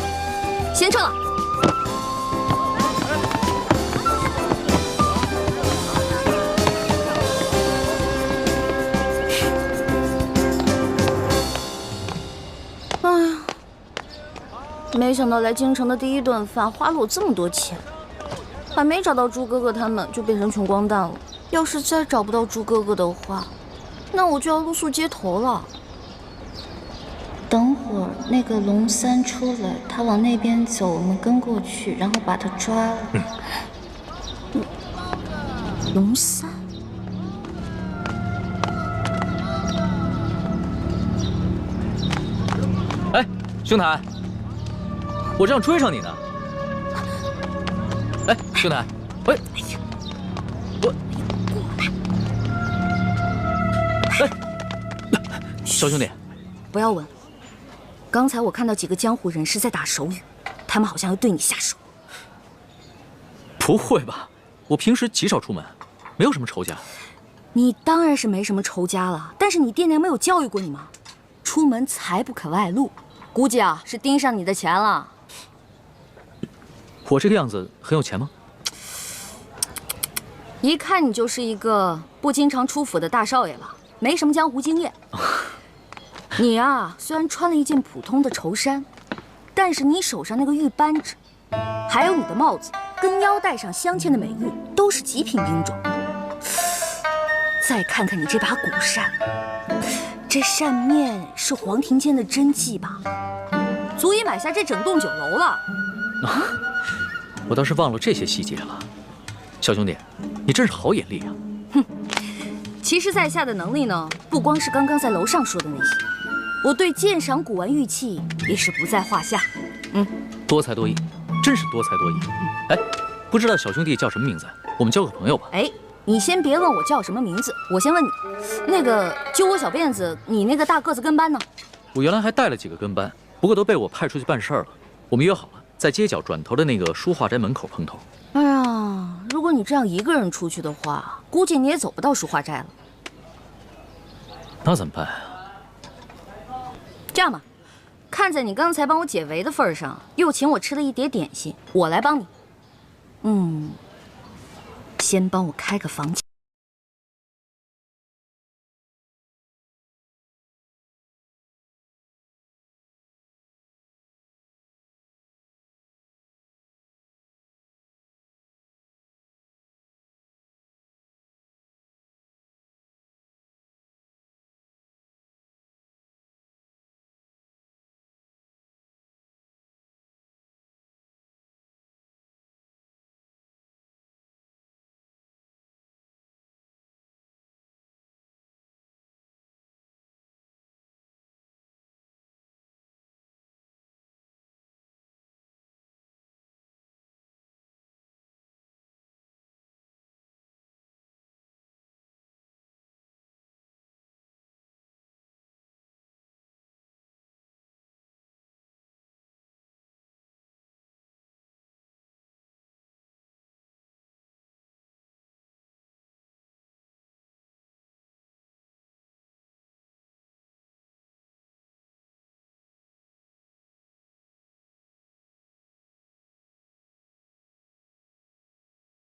先撤了。哎呀。没想到来京城的第一顿饭花了我这么多钱，还没找到朱哥哥他们就变成穷光蛋了。要是再找不到朱哥哥的话，那我就要露宿街头了。等会儿那个龙三出来，他往那边走，我们跟过去，然后把他抓了。龙三。哎，兄台。我正要追上你呢。哎，兄台，喂，我，哎，小兄弟，不要问。刚才我看到几个江湖人士在打手语，他们好像要对你下手。不会吧？我平时极少出门，没有什么仇家。你当然是没什么仇家了，但是你爹娘没有教育过你吗？出门财不可外露，估计啊是盯上你的钱了。我这个样子很有钱吗？一看你就是一个不经常出府的大少爷了，没什么江湖经验。你啊，虽然穿了一件普通的绸衫，但是你手上那个玉扳指，还有你的帽子跟腰带上镶嵌的美玉，都是极品兵种。再看看你这把古扇，这扇面是黄庭坚的真迹吧？足以买下这整栋酒楼了。我倒是忘了这些细节了，小兄弟，你真是好眼力啊！哼，其实在下的能力呢，不光是刚刚在楼上说的那些，我对鉴赏古玩玉器也是不在话下。多才多艺，真是多才多艺。哎，不知道小兄弟叫什么名字？我们交个朋友吧。哎，你先别问我叫什么名字，我先问你，那个揪我小辫子，你那个大个子跟班呢？我原来还带了几个跟班，不过都被我派出去办事儿了。我们约好了。在街角转头的那个书画斋门口碰头。哎呀，如果你这样一个人出去的话，估计你也走不到书画斋了。那怎么办啊？这样吧，看在你刚才帮我解围的份上，又请我吃了一碟点心，我来帮你。先帮我开个房间。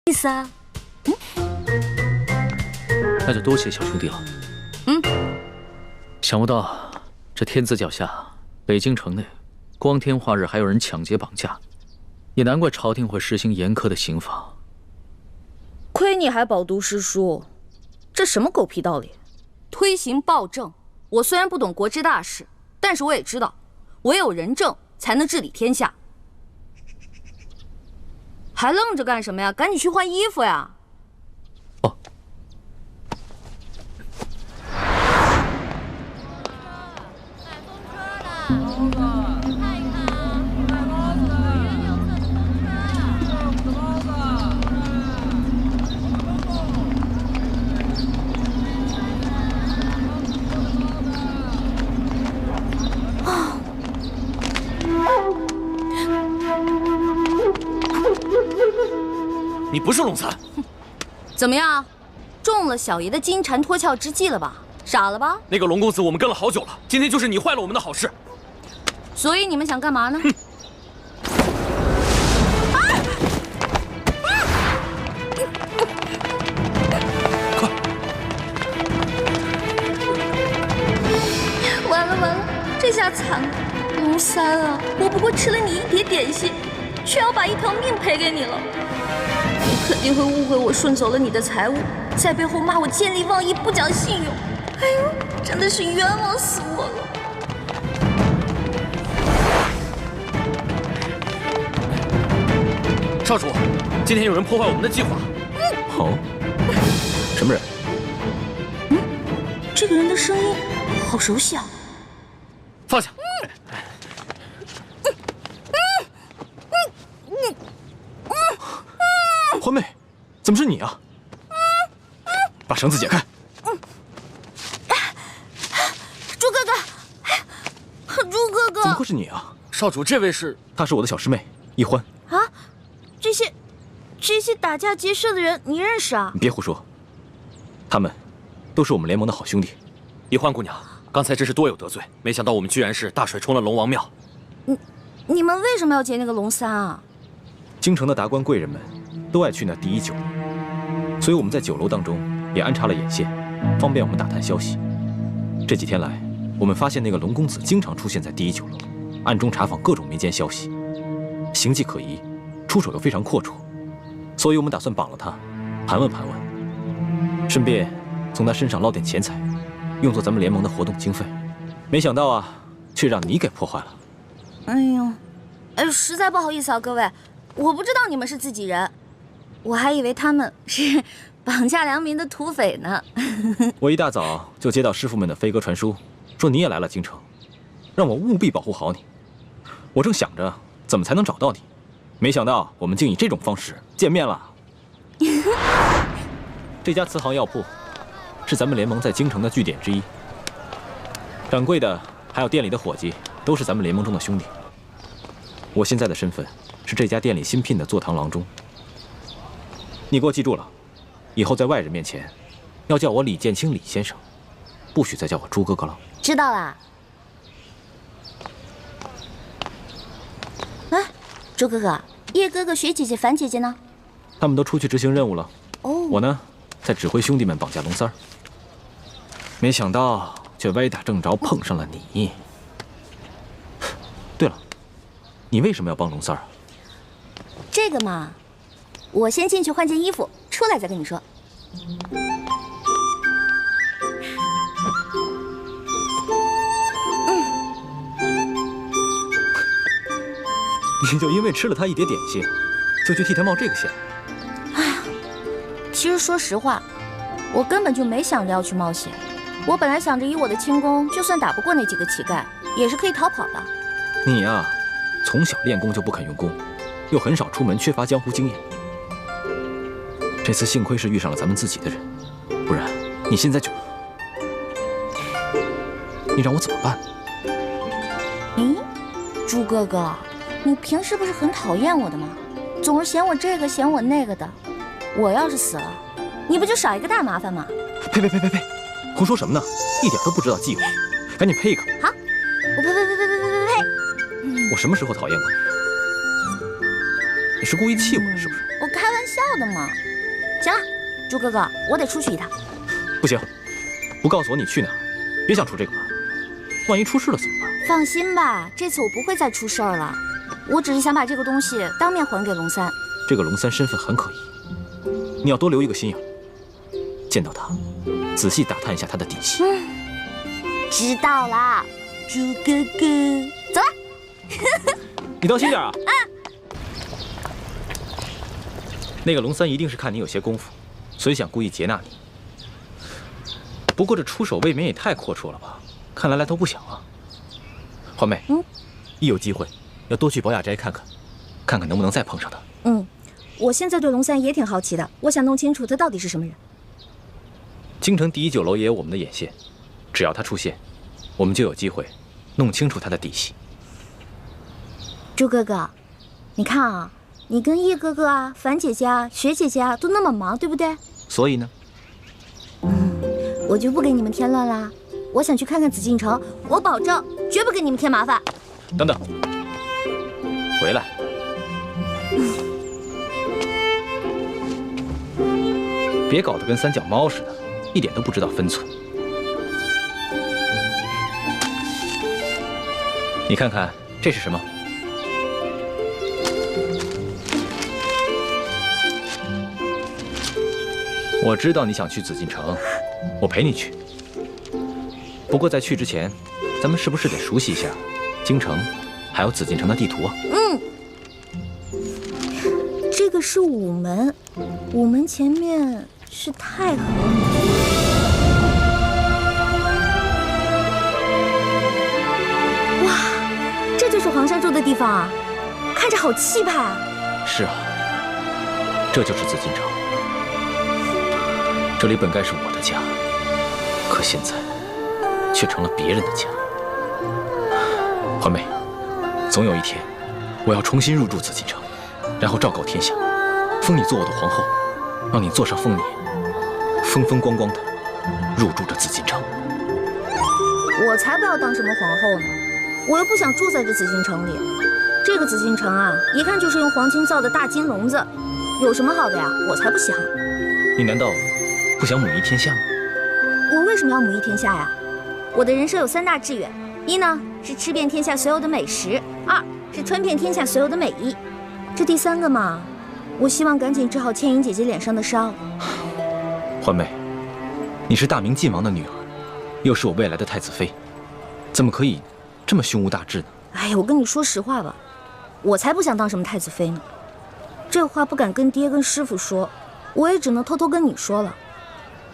意思啊？那就多谢小兄弟了。想不到这天子脚下，北京城内光天化日还有人抢劫绑架，也难怪朝廷会实行严苛的刑罚。亏你还饱读诗书，这什么狗屁道理？推行暴政，我虽然不懂国之大事，但是我也知道，唯有仁政才能治理天下。还愣着干什么呀？赶紧去换衣服呀！哦。你不是龙三，怎么样，中了小爷的金蝉脱壳之计了吧？傻了吧？那个龙公子我们跟了好久了，今天就是你坏了我们的好事。所以你们想干嘛呢？快！完了完了，这下惨了，龙三啊！我不过吃了你一碟点心，却要把一条命赔给你了。你肯定会误会我顺走了你的财物，在背后骂我见利忘义、不讲信用。哎呦，真的是冤枉死我了！少主，今天有人破坏我们的计划。好，什么人？这个人的声音好熟悉啊！放下。欢妹，怎么是你啊？把绳子解开。猪哥哥，猪哥哥，怎么会是你啊？少主，这位是？她是我的小师妹易欢。啊，这些打架劫舍的人，你认识啊？你别胡说，他们都是我们联盟的好兄弟。易欢姑娘，刚才真是多有得罪，没想到我们居然是大水冲了龙王庙。你们为什么要劫那个龙三啊？京城的达官贵人们都爱去那第一酒楼，所以我们在酒楼当中也安插了眼线，方便我们打探消息。这几天来，我们发现那个龙公子经常出现在第一酒楼，暗中查访各种民间消息，行迹可疑，出手又非常阔绰，所以我们打算绑了他，盘问盘问，顺便从他身上捞点钱财，用作咱们联盟的活动经费。没想到啊，却让你给破坏了。哎呦，实在不好意思啊，各位，我不知道你们是自己人，我还以为他们是绑架良民的土匪呢。我一大早就接到师傅们的飞鸽传书，说你也来了京城，让我务必保护好你。我正想着怎么才能找到你，没想到我们竟以这种方式见面了。这家慈航药铺是咱们联盟在京城的据点之一，掌柜的还有店里的伙计都是咱们联盟中的兄弟。我现在的身份是这家店里新聘的坐堂郎中。你给我记住了，以后在外人面前要叫我李建清李先生，不许再叫我朱哥哥了。知道啦。哎，朱哥哥，叶哥哥、雪姐姐、樊姐姐呢？他们都出去执行任务了。哦，我呢，在指挥兄弟们绑架龙三儿。没想到却歪打正着碰上了你。对了，你为什么要帮龙三儿啊？这个嘛，我先进去换件衣服，出来再跟你说。你就因为吃了他一碟点心，就去替他冒这个险？哎呀，其实说实话，我根本就没想着要去冒险。我本来想着以我的轻功，就算打不过那几个乞丐，也是可以逃跑的。你呀，从小练功就不肯用功，又很少出门，缺乏江湖经验。这次幸亏是遇上了咱们自己的人，不然你现在就……你让我怎么办？咦，朱哥哥，你平时不是很讨厌我的吗？总是嫌我这个嫌我那个的。我要是死了，你不就少一个大麻烦吗？呸！胡说什么呢？一点都不知道忌讳，赶紧配一个。好，我呸！我什么时候讨厌过你？你是故意气我的是不是？我开玩笑的嘛。行了，猪哥哥，我得出去一趟。不行，不告诉我你去哪儿，别想出这个门。万一出事了怎么办？放心吧，这次我不会再出事儿了。我只是想把这个东西当面还给龙三。这个龙三身份很可疑，你要多留一个心眼。见到他，仔细打探一下他的底细。知道了，猪哥哥，走了。你当心点啊！那个龙三一定是看你有些功夫，所以想故意劫纳你。不过这出手未免也太阔绰了吧？看来来头不小啊。环妹，一有机会要多去宝雅斋看看，看看能不能再碰上他。我现在对龙三也挺好奇的，我想弄清楚他到底是什么人。京城第一酒楼也有我们的眼线，只要他出现，我们就有机会弄清楚他的底细。猪哥哥，你看啊，你跟叶哥哥啊、樊姐姐啊、雪姐姐啊都那么忙，对不对？所以呢？我就不给你们添乱啦。我想去看看紫禁城，我保证绝不给你们添麻烦。等等，回来。别搞得跟三脚猫似的，一点都不知道分寸。你看看这是什么？我知道你想去紫禁城，我陪你去。不过在去之前，咱们是不是得熟悉一下京城还有紫禁城的地图啊？这个是午门，午门前面是太和门。哇，这就是皇上住的地方啊，看着好气派啊！是啊，这就是紫禁城。这里本该是我的家，可现在却成了别人的家。环妹，总有一天，我要重新入住紫禁城，然后昭告天下，封你做我的皇后，让你坐上凤辇，风风光光的入住这紫禁城。我才不要当什么皇后呢，我又不想住在这紫禁城里。这个紫禁城啊，一看就是用黄金造的大金笼子，有什么好的呀？我才不稀罕。你难道不想母仪天下吗？我为什么要母仪天下呀？我的人生有3大志愿，一呢是吃遍天下所有的美食，2是穿遍天下所有的美衣，这第3个嘛，我希望赶紧治好倩影姐姐脸上的伤。环妹，你是大明晋王的女儿，又是我未来的太子妃，怎么可以这么胸无大志呢？哎呀，我跟你说实话吧，我才不想当什么太子妃呢。这话不敢跟爹跟师傅说，我也只能偷偷跟你说了。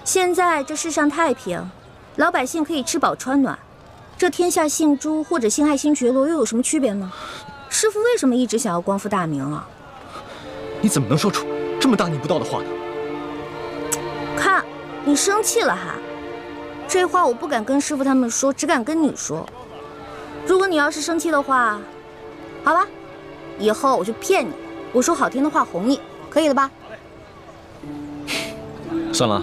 现在这世上太平，老百姓可以吃饱穿暖，这天下姓朱或者姓爱新觉罗又有什么区别呢？师傅为什么一直想要光复大明啊？你怎么能说出这么大逆不道的话呢？看，你生气了还？这话我不敢跟师傅他们说，只敢跟你说。如果你要是生气的话，好吧，以后我就骗你，我说好听的话哄你，可以了吧？算了，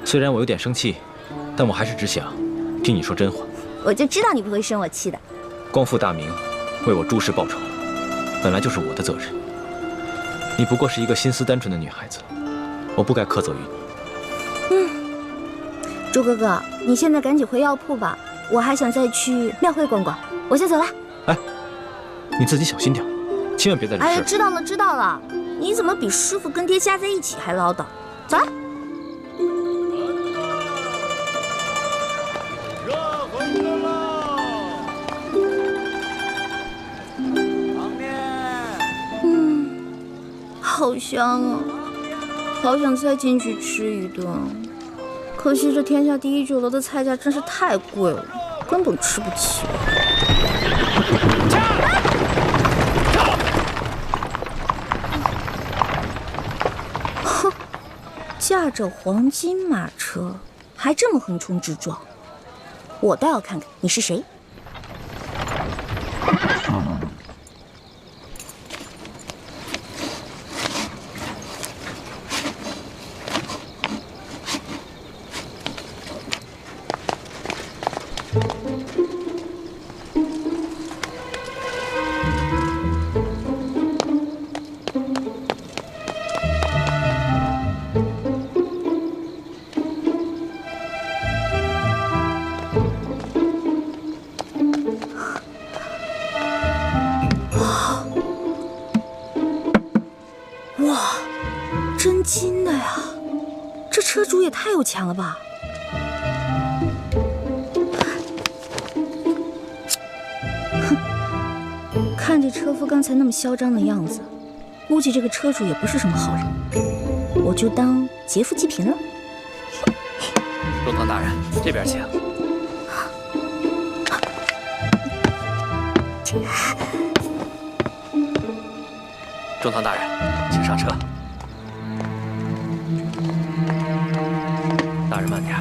虽然我有点生气，但我还是只想听你说真话。我就知道你不会生我气的。光复大明，为我朱氏报仇，本来就是我的责任。你不过是一个心思单纯的女孩子，我不该苛责于你。朱哥哥，你现在赶紧回药铺吧，我还想再去庙会逛逛，我先走了。哎，你自己小心点，千万别在这事。哎呀，知道了知道了，你怎么比师傅跟爹加在一起还唠叨？走了。好香啊，好想再进去吃一顿。可惜这天下第一酒楼的菜价真是太贵了，根本吃不起。哼，驾着黄金马车，还这么横冲直撞，我倒要看看你是谁。车主也太有钱了吧！哼，看这车夫刚才那么嚣张的样子，估计这个车主也不是什么好人。我就当劫富济贫了。中堂大人，这边请。中堂大人，请上车。大人慢点。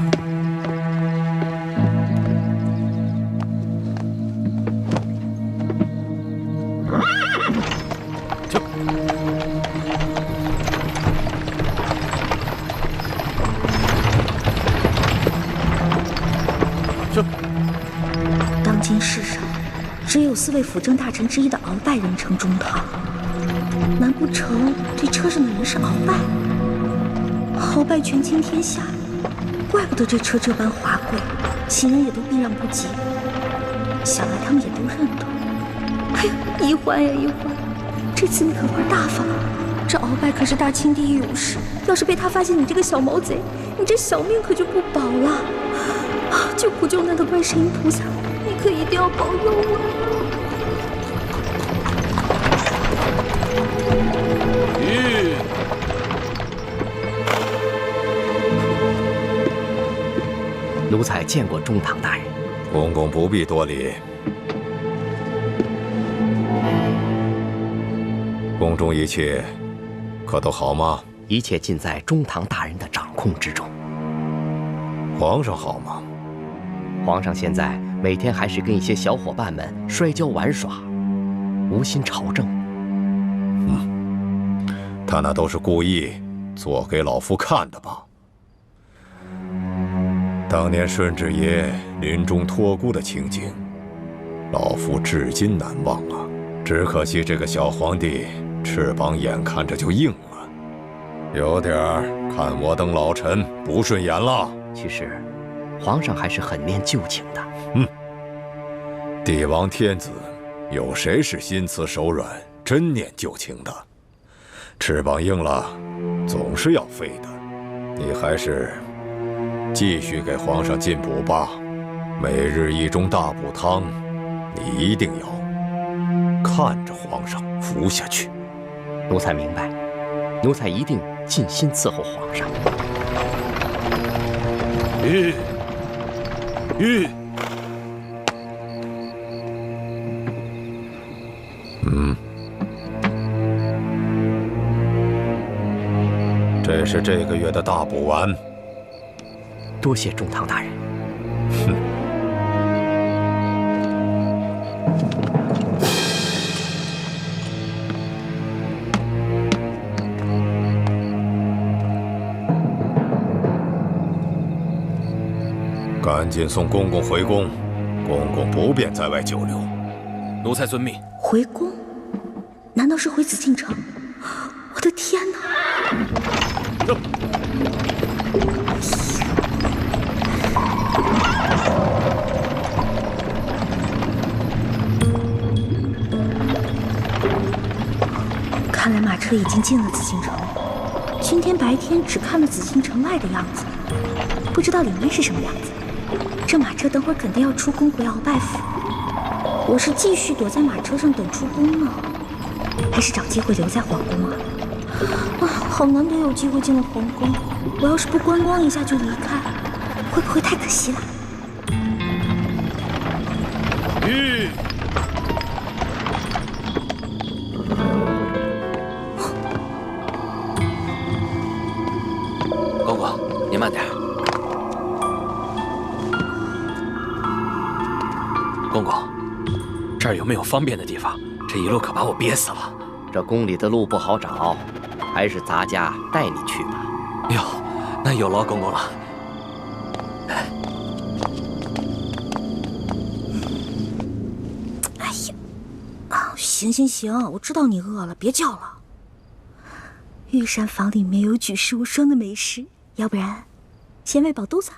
当今世上，只有4位辅政大臣之一的鳌拜人称中堂。难不成这车上的人是鳌拜？鳌拜权倾天下，怪不得这车这般华贵，行人也都避让不及。想来他们也都认得。哎呀，一欢呀一欢，这次你可玩大发了。这鳌拜可是大清第一勇士，要是被他发现你这个小毛贼，你这小命可就不保了。救苦救难的观世音菩萨，你可一定要保佑我！奴才见过中堂大人。公公不必多礼。宫中一切可都好吗？一切尽在中堂大人的掌控之中。皇上好吗？皇上现在每天还是跟一些小伙伴们摔跤玩耍，无心朝政。他那都是故意做给老夫看的吧？当年顺治爷临终托孤的情景，老夫至今难忘啊！只可惜这个小皇帝翅膀眼看着就硬了，有点看我等老臣不顺眼了。其实，皇上还是很念旧情的。帝王天子，有谁是心慈手软、真念旧情的？翅膀硬了，总是要飞的。你还是继续给皇上进补吧，每日1盅大补汤，你一定要看着皇上服下去。奴才明白，奴才一定尽心伺候皇上。这是这个月的大补丸。多谢中堂大人。赶紧送公公回宫，公公不便在外久留。奴才遵命。回宫？难道是回紫禁城？我的天哪！看来马车已经进了紫禁城。今天白天只看了紫禁城外的样子，不知道里面是什么样子。这马车等会儿肯定要出宫回鳌拜府，我是继续躲在马车上等出宫呢，还是找机会留在皇宫啊？好难得有机会进了皇宫，我要是不观光一下就离开，会不会太可惜了？公公，您慢点。公公，这儿有没有方便的地方？这一路可把我憋死了。这宫里的路不好找，还是咱家带你去吧。哟，那有劳公公了。哎呀，行，我知道你饿了，别叫了。玉膳房里面有举世无双的美食，要不然先喂饱肚子。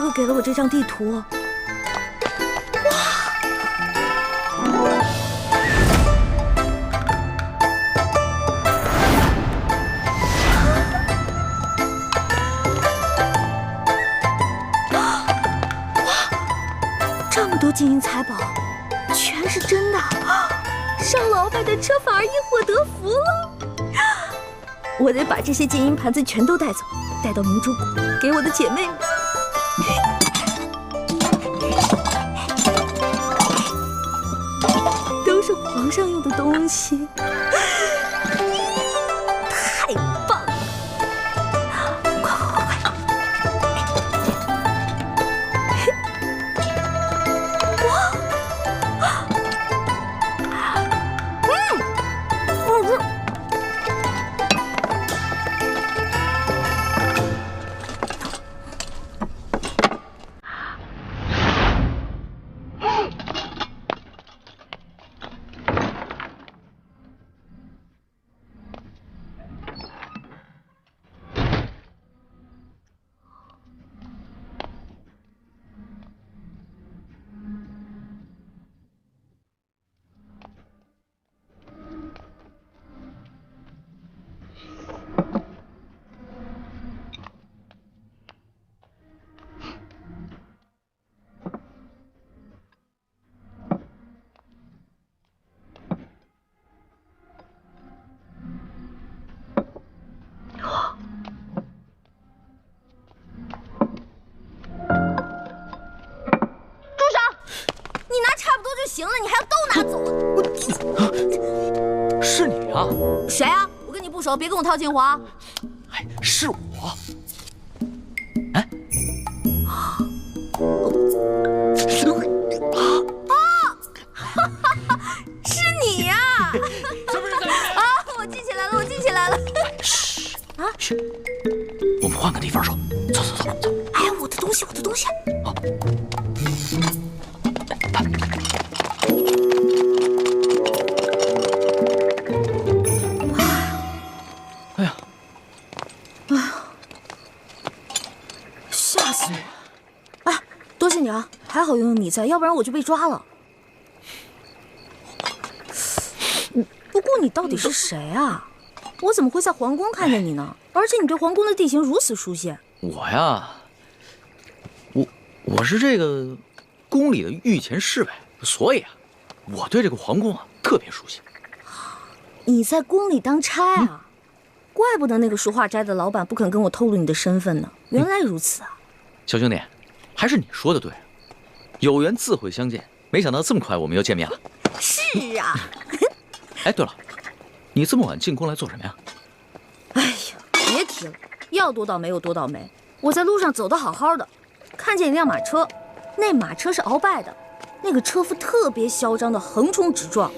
哥给了我这张地图。这么多金银财宝，全是真的！上了鳌拜的车反而因祸得福了。我得把这些金银盘子全都带走，带到明珠谷给我的姐妹们。都是皇上用的东西，太棒了！快快快快！行了，你还要都拿走？是你啊？谁啊？我跟你不熟，别跟我套近乎啊！哎，是我。哎，是你呀！是不是在里面？啊，我记起来了，我记起来了。嘘啊，嘘，我们换个地方说。走走走走。哎，我的东西，我的东西。啊。哎呀，哎呀，吓死我！哎，多谢你啊，还好有你在，要不然我就被抓了。不过你到底是谁啊？我怎么会在皇宫看见你呢？而且你对皇宫的地形如此熟悉。我呀，我是这个宫里的御前侍卫，所以啊，我对这个皇宫啊特别熟悉。你在宫里当差啊？怪不得那个书画斋的老板不肯跟我透露你的身份呢。原来如此啊！小兄弟，还是你说的对，有缘自会相见。没想到这么快我们又见面了。是啊。哎，对了，你这么晚进宫来做什么呀？哎呀，别提了，要多倒霉有多倒霉。我在路上走得好好的，看见一辆马车，那马车是鳌拜的，那个车夫特别嚣张的横冲直撞。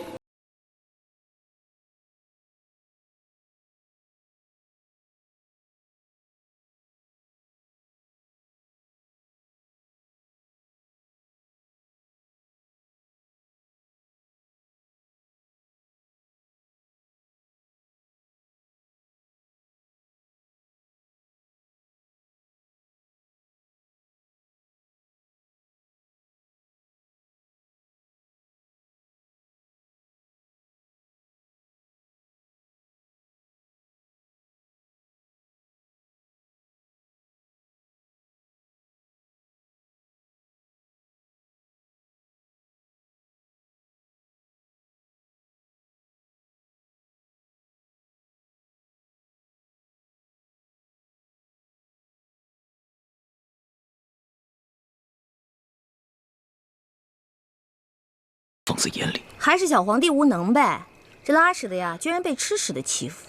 疯子眼里，还是小皇帝无能呗。这拉屎的呀，居然被吃屎的欺负。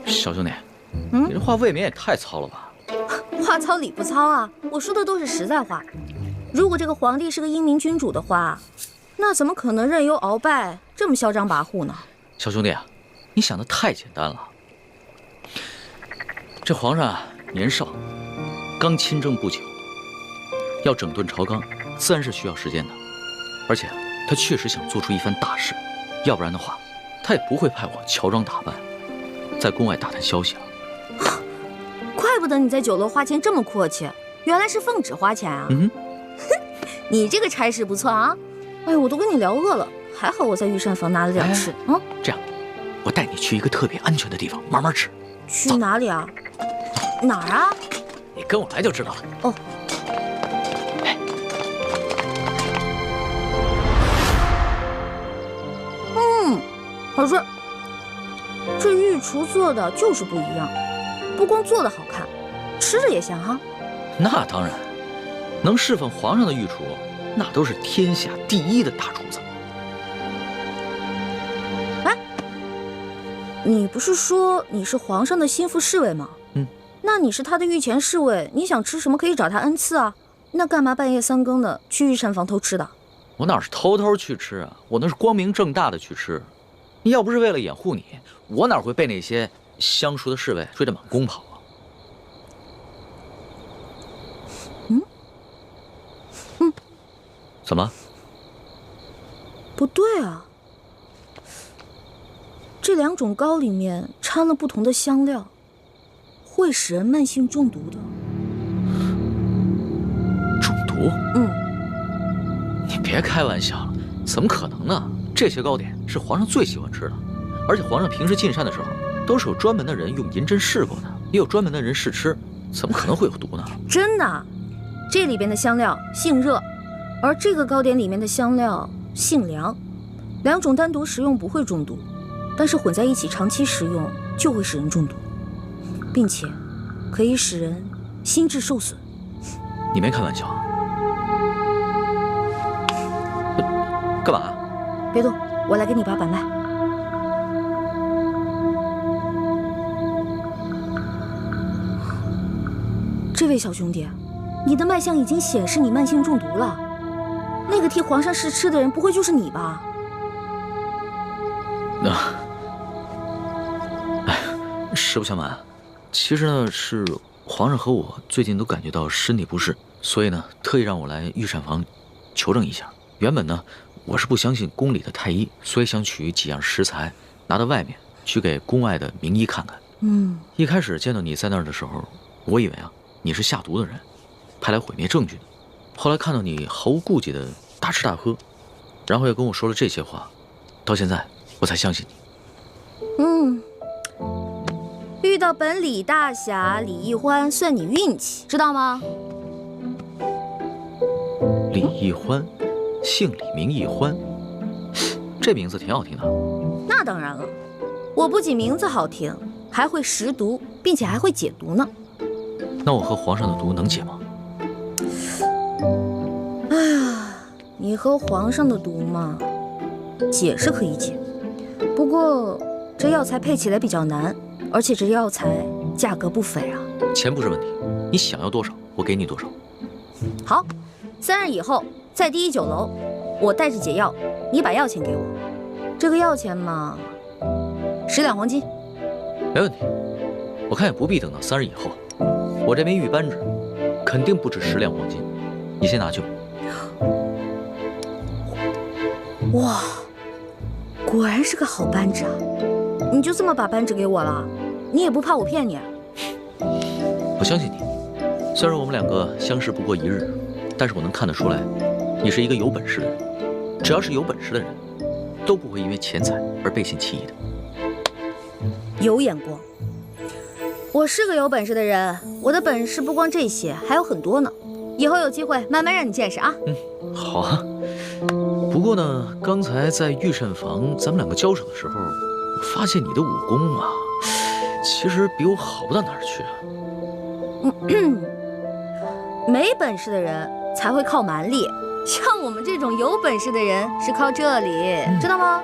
小兄弟，你这话未免也太糙了吧？话糙理不糙啊，我说的都是实在话。如果这个皇帝是个英明君主的话，那怎么可能任由鳌拜这么嚣张跋扈呢？小兄弟啊，你想的太简单了。这皇上啊，年少，刚亲政不久，要整顿朝纲，自然是需要时间的。而且他确实想做出一番大事，要不然的话，他也不会派我乔装打扮，在宫外打探消息了。怪不不得你在酒楼花钱这么阔气，原来是奉旨花钱啊！你这个差事不错啊！哎呦，我都跟你聊饿了，还好我在御膳房拿了点吃。这样，我带你去一个特别安全的地方慢慢吃。去哪里啊？哪儿啊？你跟我来就知道了。哦。好吃。这御厨做的就是不一样，不光做的好看，吃着也香哈。那当然，能侍奉皇上的御厨，那都是天下第一的大厨子。哎，你不是说你是皇上的心腹侍卫吗？那你是他的御前侍卫，你想吃什么可以找他恩赐啊。那干嘛半夜3更的去御膳房偷吃的？我哪是偷偷去吃啊，我那是光明正大的去吃。要不是为了掩护你，我哪会被那些相熟的侍卫追得满宫跑啊？怎么？不对啊，这2种糕里面掺了不同的香料，会使人慢性中毒的。中毒？你别开玩笑了，怎么可能呢？这些糕点是皇上最喜欢吃的，而且皇上平时进膳的时候，都是有专门的人用银针试过的，也有专门的人试吃，怎么可能会有毒呢？真的，这里边的香料性热，而这个糕点里面的香料性凉，2种单独食用不会中毒，但是混在一起长期食用就会使人中毒，并且可以使人心智受损。你没开玩笑啊？干嘛？别动，我来给你把把脉。这位小兄弟，你的脉象已经显示你慢性中毒了。那个替皇上试吃的人，不会就是你吧？实不相瞒，其实呢是皇上和我最近都感觉到身体不适，所以呢特意让我来御膳房求证一下。原本呢我是不相信宫里的太医，所以想取几样食材拿到外面去给宫外的名医看看。一开始见到你在那儿的时候，我以为啊你是下毒的人，派来毁灭证据的。后来看到你毫无顾忌的大吃大喝，然后又跟我说了这些话，到现在我才相信你。遇到本李大侠李易欢算你运气，知道吗？李易欢，姓李名易欢，这名字挺好听的。那当然了，我不仅名字好听，还会识毒，并且还会解毒呢。那我和皇上的毒能解吗？哎呀，你和皇上的毒嘛，解是可以解，不过这药材配起来比较难，而且这药材价格不菲啊。钱不是问题，你想要多少，我给你多少。好，3日以后在第1酒楼，我带着解药，你把药钱给我。这个药钱嘛，10两黄金。没问题，我看也不必等到3日以后。我这枚玉扳指肯定不止10两黄金，你先拿去吧。哇，果然是个好扳指啊！你就这么把扳指给我了？你也不怕我骗你？我相信你，虽然我们2个相识不过1日，但是我能看得出来，你是一个有本事的人。只要是有本事的人，都不会因为钱财而背信弃义的。有眼光。我是个有本事的人，我的本事不光这些，还有很多呢。以后有机会慢慢让你见识啊。好啊。不过呢，刚才在御膳房咱们2个交手的时候，我发现你的武功啊，其实比我好不到哪儿去啊。没本事的人才会靠蛮力，像我们这种有本事的人是靠这里，知道吗？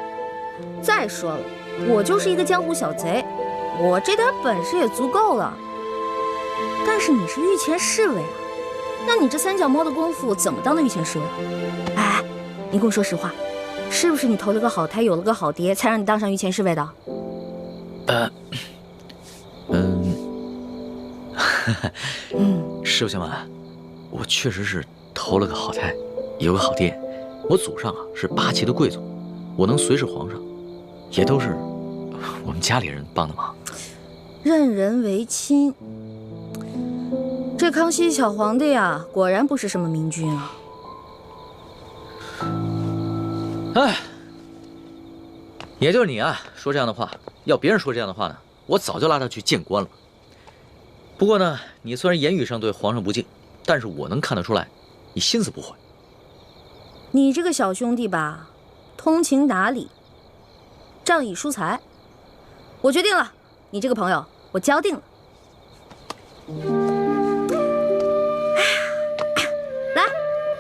再说了，我就是一个江湖小贼，我这点本事也足够了。但是你是御前侍卫啊，那你这3脚猫的功夫怎么当的御前侍卫？哎，你跟我说实话，是不是你投了个好胎，有了个好爹，才让你当上御前侍卫的？实不相瞒，我确实是投了个好胎，有个好爹。我祖上啊是8旗的贵族，我能随侍皇上，也都是我们家里人帮的忙。任人唯亲，这康熙小皇帝啊，果然不是什么明君啊。哎，也就是你啊，说这样的话。要别人说这样的话呢，我早就拉他去见官了。不过呢，你虽然言语上对皇上不敬，但是我能看得出来，你心思不坏。你这个小兄弟吧，通情达理，仗义疏财。我决定了，你这个朋友我交定了。来，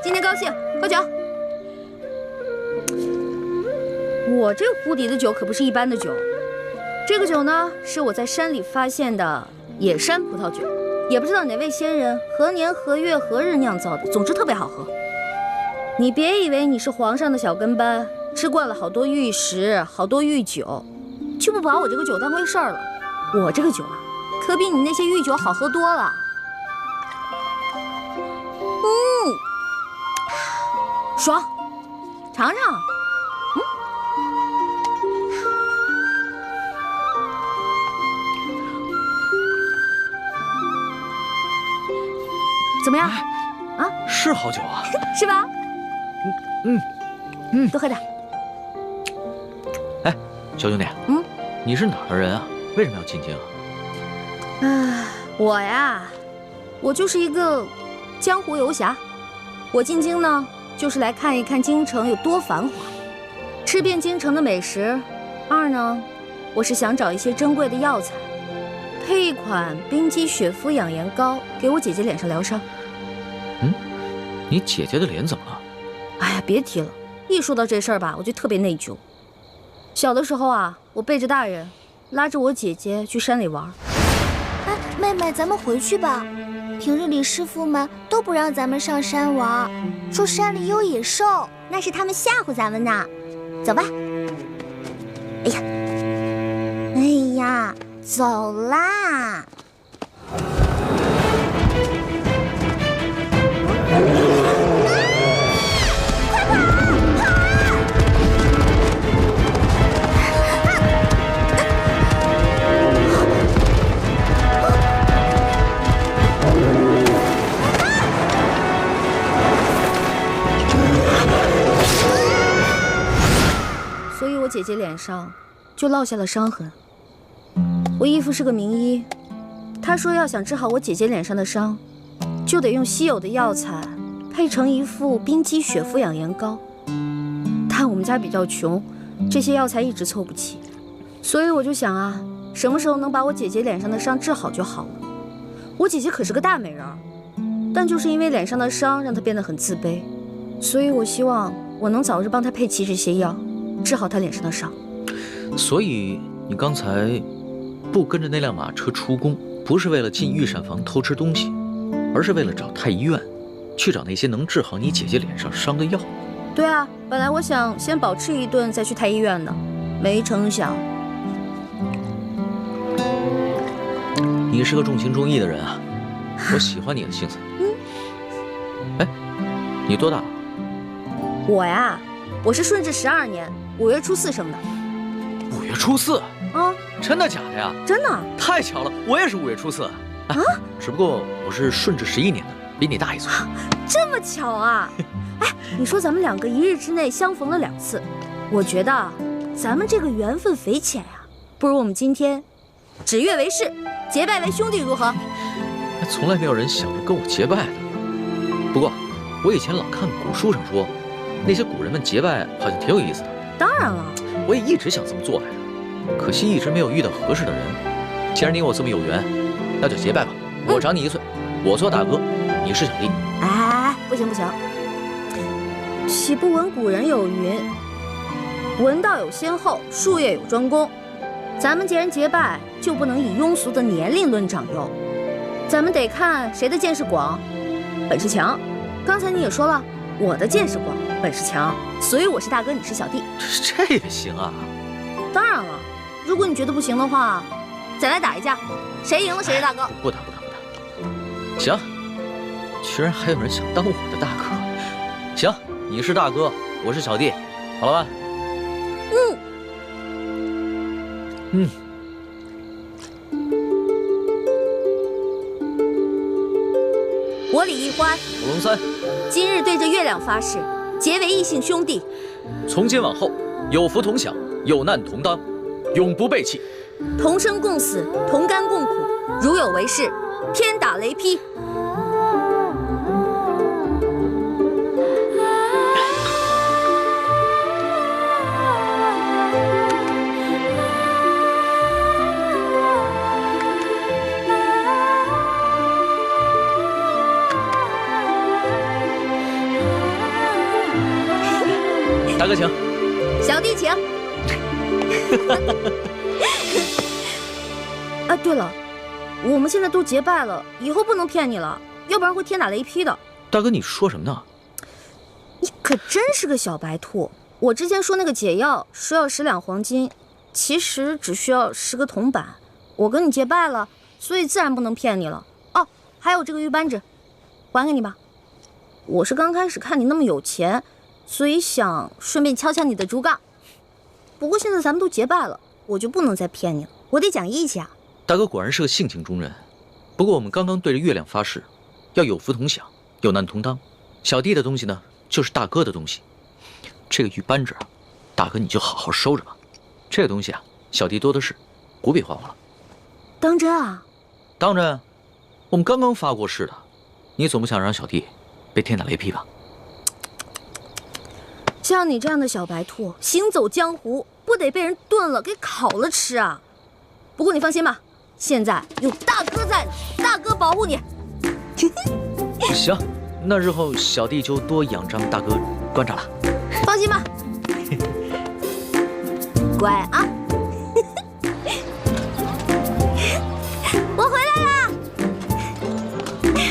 今天高兴，喝酒。我这壶底的酒可不是一般的酒，这个酒呢是我在山里发现的野山葡萄酒，也不知道哪位仙人何年何月何日酿造的，总之特别好喝。你别以为你是皇上的小跟班，吃惯了好多御食，好多御酒，就不把我这个酒当回事儿了。我这个酒啊，可比你那些御酒好喝多了。爽，尝尝。怎么样？啊，是好酒啊，是吧？多喝点。哎，小兄弟，你是哪儿的人啊？为什么要进京啊？我呀，我就是一个江湖游侠。我进京呢，就是来看一看京城有多繁华，吃遍京城的美食。二呢，我是想找一些珍贵的药材，配一款冰肌雪肤养颜膏，给我姐姐脸上疗伤。你姐姐的脸怎么了？哎呀，别提了，一说到这事儿吧，我就特别内疚。小的时候啊，我背着大人，拉着我姐姐去山里玩。哎，妹妹，咱们回去吧。平日里师傅们都不让咱们上山玩，说山里有野兽，那是他们吓唬咱们呢。走吧。哎呀，走啦！所以我姐姐脸上就落下了伤痕。我义父是个名医，他说要想治好我姐姐脸上的伤，就得用稀有的药材配成一副冰肌雪肤养颜膏。但我们家比较穷，这些药材一直凑不齐，所以我就想啊，什么时候能把我姐姐脸上的伤治好就好了。我姐姐可是个大美人儿，但就是因为脸上的伤让她变得很自卑，所以我希望我能早日帮她配齐这些药，治好她脸上的伤。所以你刚才不跟着那辆马车出宫，不是为了进御膳房偷吃东西，而是为了找太医院，去找那些能治好你姐姐脸上伤的药。对啊，本来我想先饱吃一顿再去太医院的，没成想。你是个重情重义的人啊，我喜欢你的性子。哎，你多大了？我呀，我是顺治12年5月初4生的。5月初4啊？真的假的呀？真的。太巧了，我也是5月初4。啊？只不过我是顺治11年的，比你大1岁。这么巧啊？哎，你说咱们两个一日之内相逢了2次，我觉得咱们这个缘分匪浅呀，不如我们今天指月为誓，结拜为兄弟，如何？从来没有人想着跟我结拜的。不过我以前老看古书上说，那些古人们结拜好像挺有意思的。当然了，我也一直想这么做来着，可惜一直没有遇到合适的人。既然你我这么有缘，那就结拜吧。我长你1岁，我做大哥，你是小弟。哎，不行不行，岂不闻古人有云：文道有先后，术业有专攻。咱们既然结拜，就不能以庸俗的年龄论长幼，咱们得看谁的见识广，本事强。刚才你也说了，我的见识广，本事强，所以我是大哥，你是小弟。这也行啊？当然了，如果你觉得不行的话，再来打一架，谁赢了谁是大哥。不打。行，居然还有人想当我的大哥。行，你是大哥，我是小弟，好了吧？欢，我龙三，今日对着月亮发誓，结为异姓兄弟。从今往后，有福同享，有难同当，永不背弃。同生共死，同甘共苦，如有违誓，天打雷劈。大哥请，小弟请。啊，对了，我们现在都结拜了，以后不能骗你了，要不然会天打雷劈的。大哥，你说什么呢？你可真是个小白兔！我之前说那个解药说要10两黄金，其实只需要10个铜板。我跟你结拜了，所以自然不能骗你了。哦，还有这个玉扳指，还给你吧。我是刚开始看你那么有钱，所以想顺便敲敲你的竹杠。不过现在咱们都结拜了，我就不能再骗你了，我得讲义气啊。大哥果然是个性情中人。不过我们刚刚对着月亮发誓，要有福同享，有难同当。小弟的东西呢，就是大哥的东西。这个玉扳指啊，大哥你就好好收着吧。这个东西啊，小弟多的是，不必还我了。当真啊？当真。我们刚刚发过誓的，你总不想让小弟被天打雷劈吧？像你这样的小白兔，行走江湖不得被人炖了给烤了吃啊！不过你放心吧，现在有大哥在呢，大哥保护你。行，那日后小弟就多养张大哥观察了。放心吧，乖啊！我回来啦！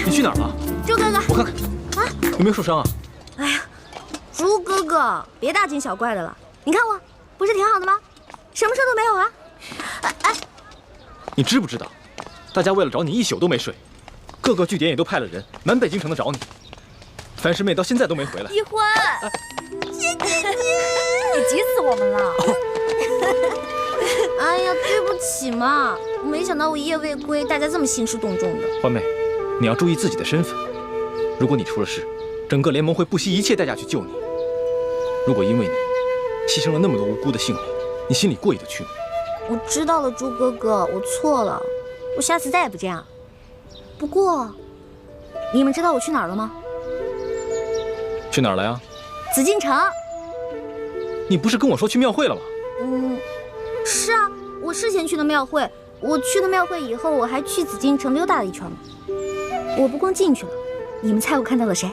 你去哪儿了？猪哥哥，我看看啊，有没有受伤啊？哎呀，猪哥哥，别大惊小怪的了。你看我不是挺好的吗？什么事都没有啊！哎，你知不知道，大家为了找你一宿都没睡，各个据点也都派了人满北京城的找你。樊师妹到现在都没回来。一欢，谢姐姐，你急死我们了。哎呀，对不起嘛，没想到我一夜未归，大家这么兴师动众的。欢妹，你要注意自己的身份。如果你出了事，整个联盟会不惜一切代价去救你。如果因为你牺牲了那么多无辜的性命，你心里过意得去吗？我知道了，猪哥哥，我错了，我下次再也不这样。不过，你们知道我去哪儿了吗？去哪儿了呀？紫禁城。你不是跟我说去庙会了吗？是啊，我事前去的庙会。我去了庙会以后，我还去紫禁城溜达了一圈呢。我不光进去了，你们猜我看到了谁？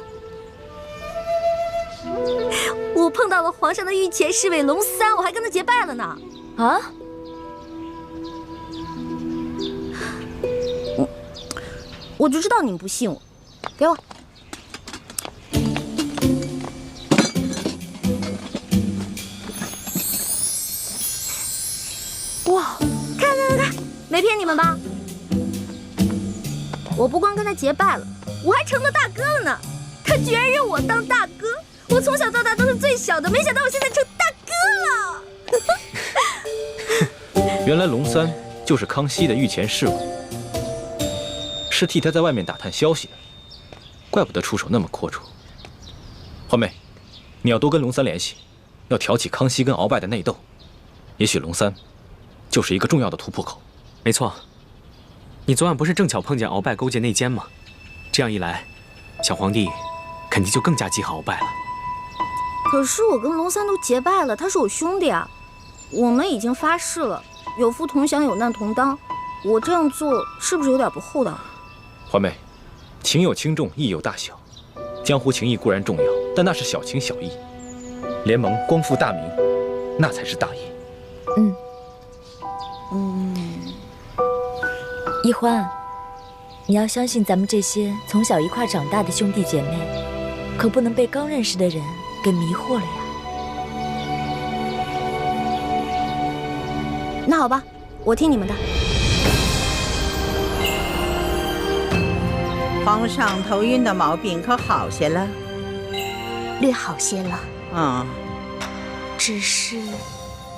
我碰到了皇上的御前侍卫龙三，我还跟他结拜了呢。啊？我就知道你们不信我，给我。哇，看，没骗你们吧？我不光跟他结拜了，我还成了大哥了呢。他居然认我当大哥，我从小到大都是最小的，没想到我现在成大哥了。原来龙三就是康熙的御前侍卫，是替他在外面打探消息的，怪不得出手那么阔绰。欢妹，你要多跟龙三联系，要挑起康熙跟鳌拜的内斗，也许龙三就是一个重要的突破口。没错，你昨晚不是正巧碰见鳌拜勾结内奸吗？这样一来，小皇帝肯定就更加记恨鳌拜了。可是我跟龙三都结拜了，他是我兄弟啊，我们已经发誓了，有福同享，有难同当。我这样做是不是有点不厚道？欢妹，情有轻重，义有大小。江湖情义固然重要，但那是小情小义。联盟光复大明，那才是大义。一欢，你要相信咱们这些从小一块长大的兄弟姐妹，可不能被刚认识的人给迷惑了呀。那好吧，我听你们的。皇上头晕的毛病可好些了？略好些了。只是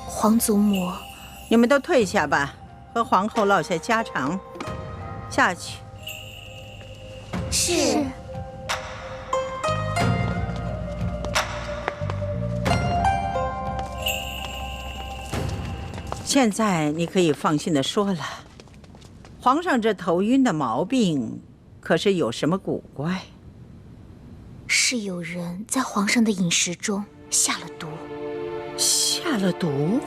皇祖母，你们都退下吧，和皇后唠些家常。下去。是。现在你可以放心的说了，皇上这头晕的毛病，可是有什么古怪？是有人在皇上的饮食中下了毒。下了毒？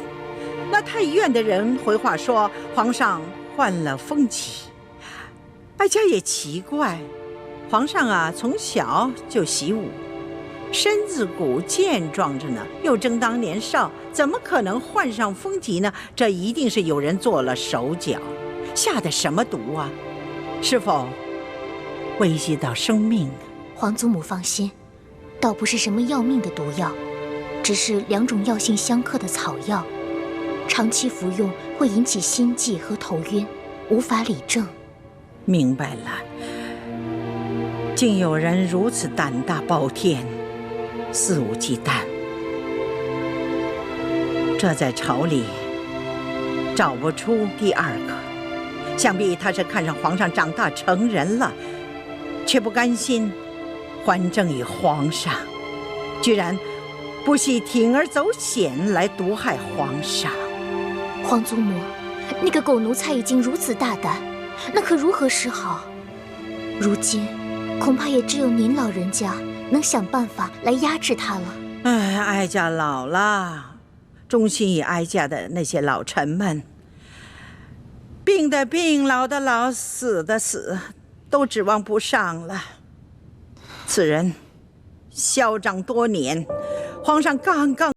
那太医院的人回话说皇上患了风疾。哀家也奇怪，皇上啊，从小就习武，身子骨健壮着呢，又正当年少，怎么可能患上风疾呢？这一定是有人做了手脚，下的什么毒啊？是否危及到生命呢？皇祖母放心，倒不是什么要命的毒药，只是2种药性相克的草药，长期服用会引起心悸和头晕，无法理政。明白了，竟有人如此胆大包天，肆无忌惮，这在朝里找不出第二个。想必他是看上皇上长大成人了，却不甘心还政于皇上，居然不惜铤而走险来毒害皇上。皇祖母，那个狗奴才已经如此大胆，那可如何是好？如今恐怕也只有您老人家能想办法来压制他了。哎，哀家老了，忠心于哀家的那些老臣们，病的病，老的老，死的死，都指望不上了。此人嚣张多年，皇上刚刚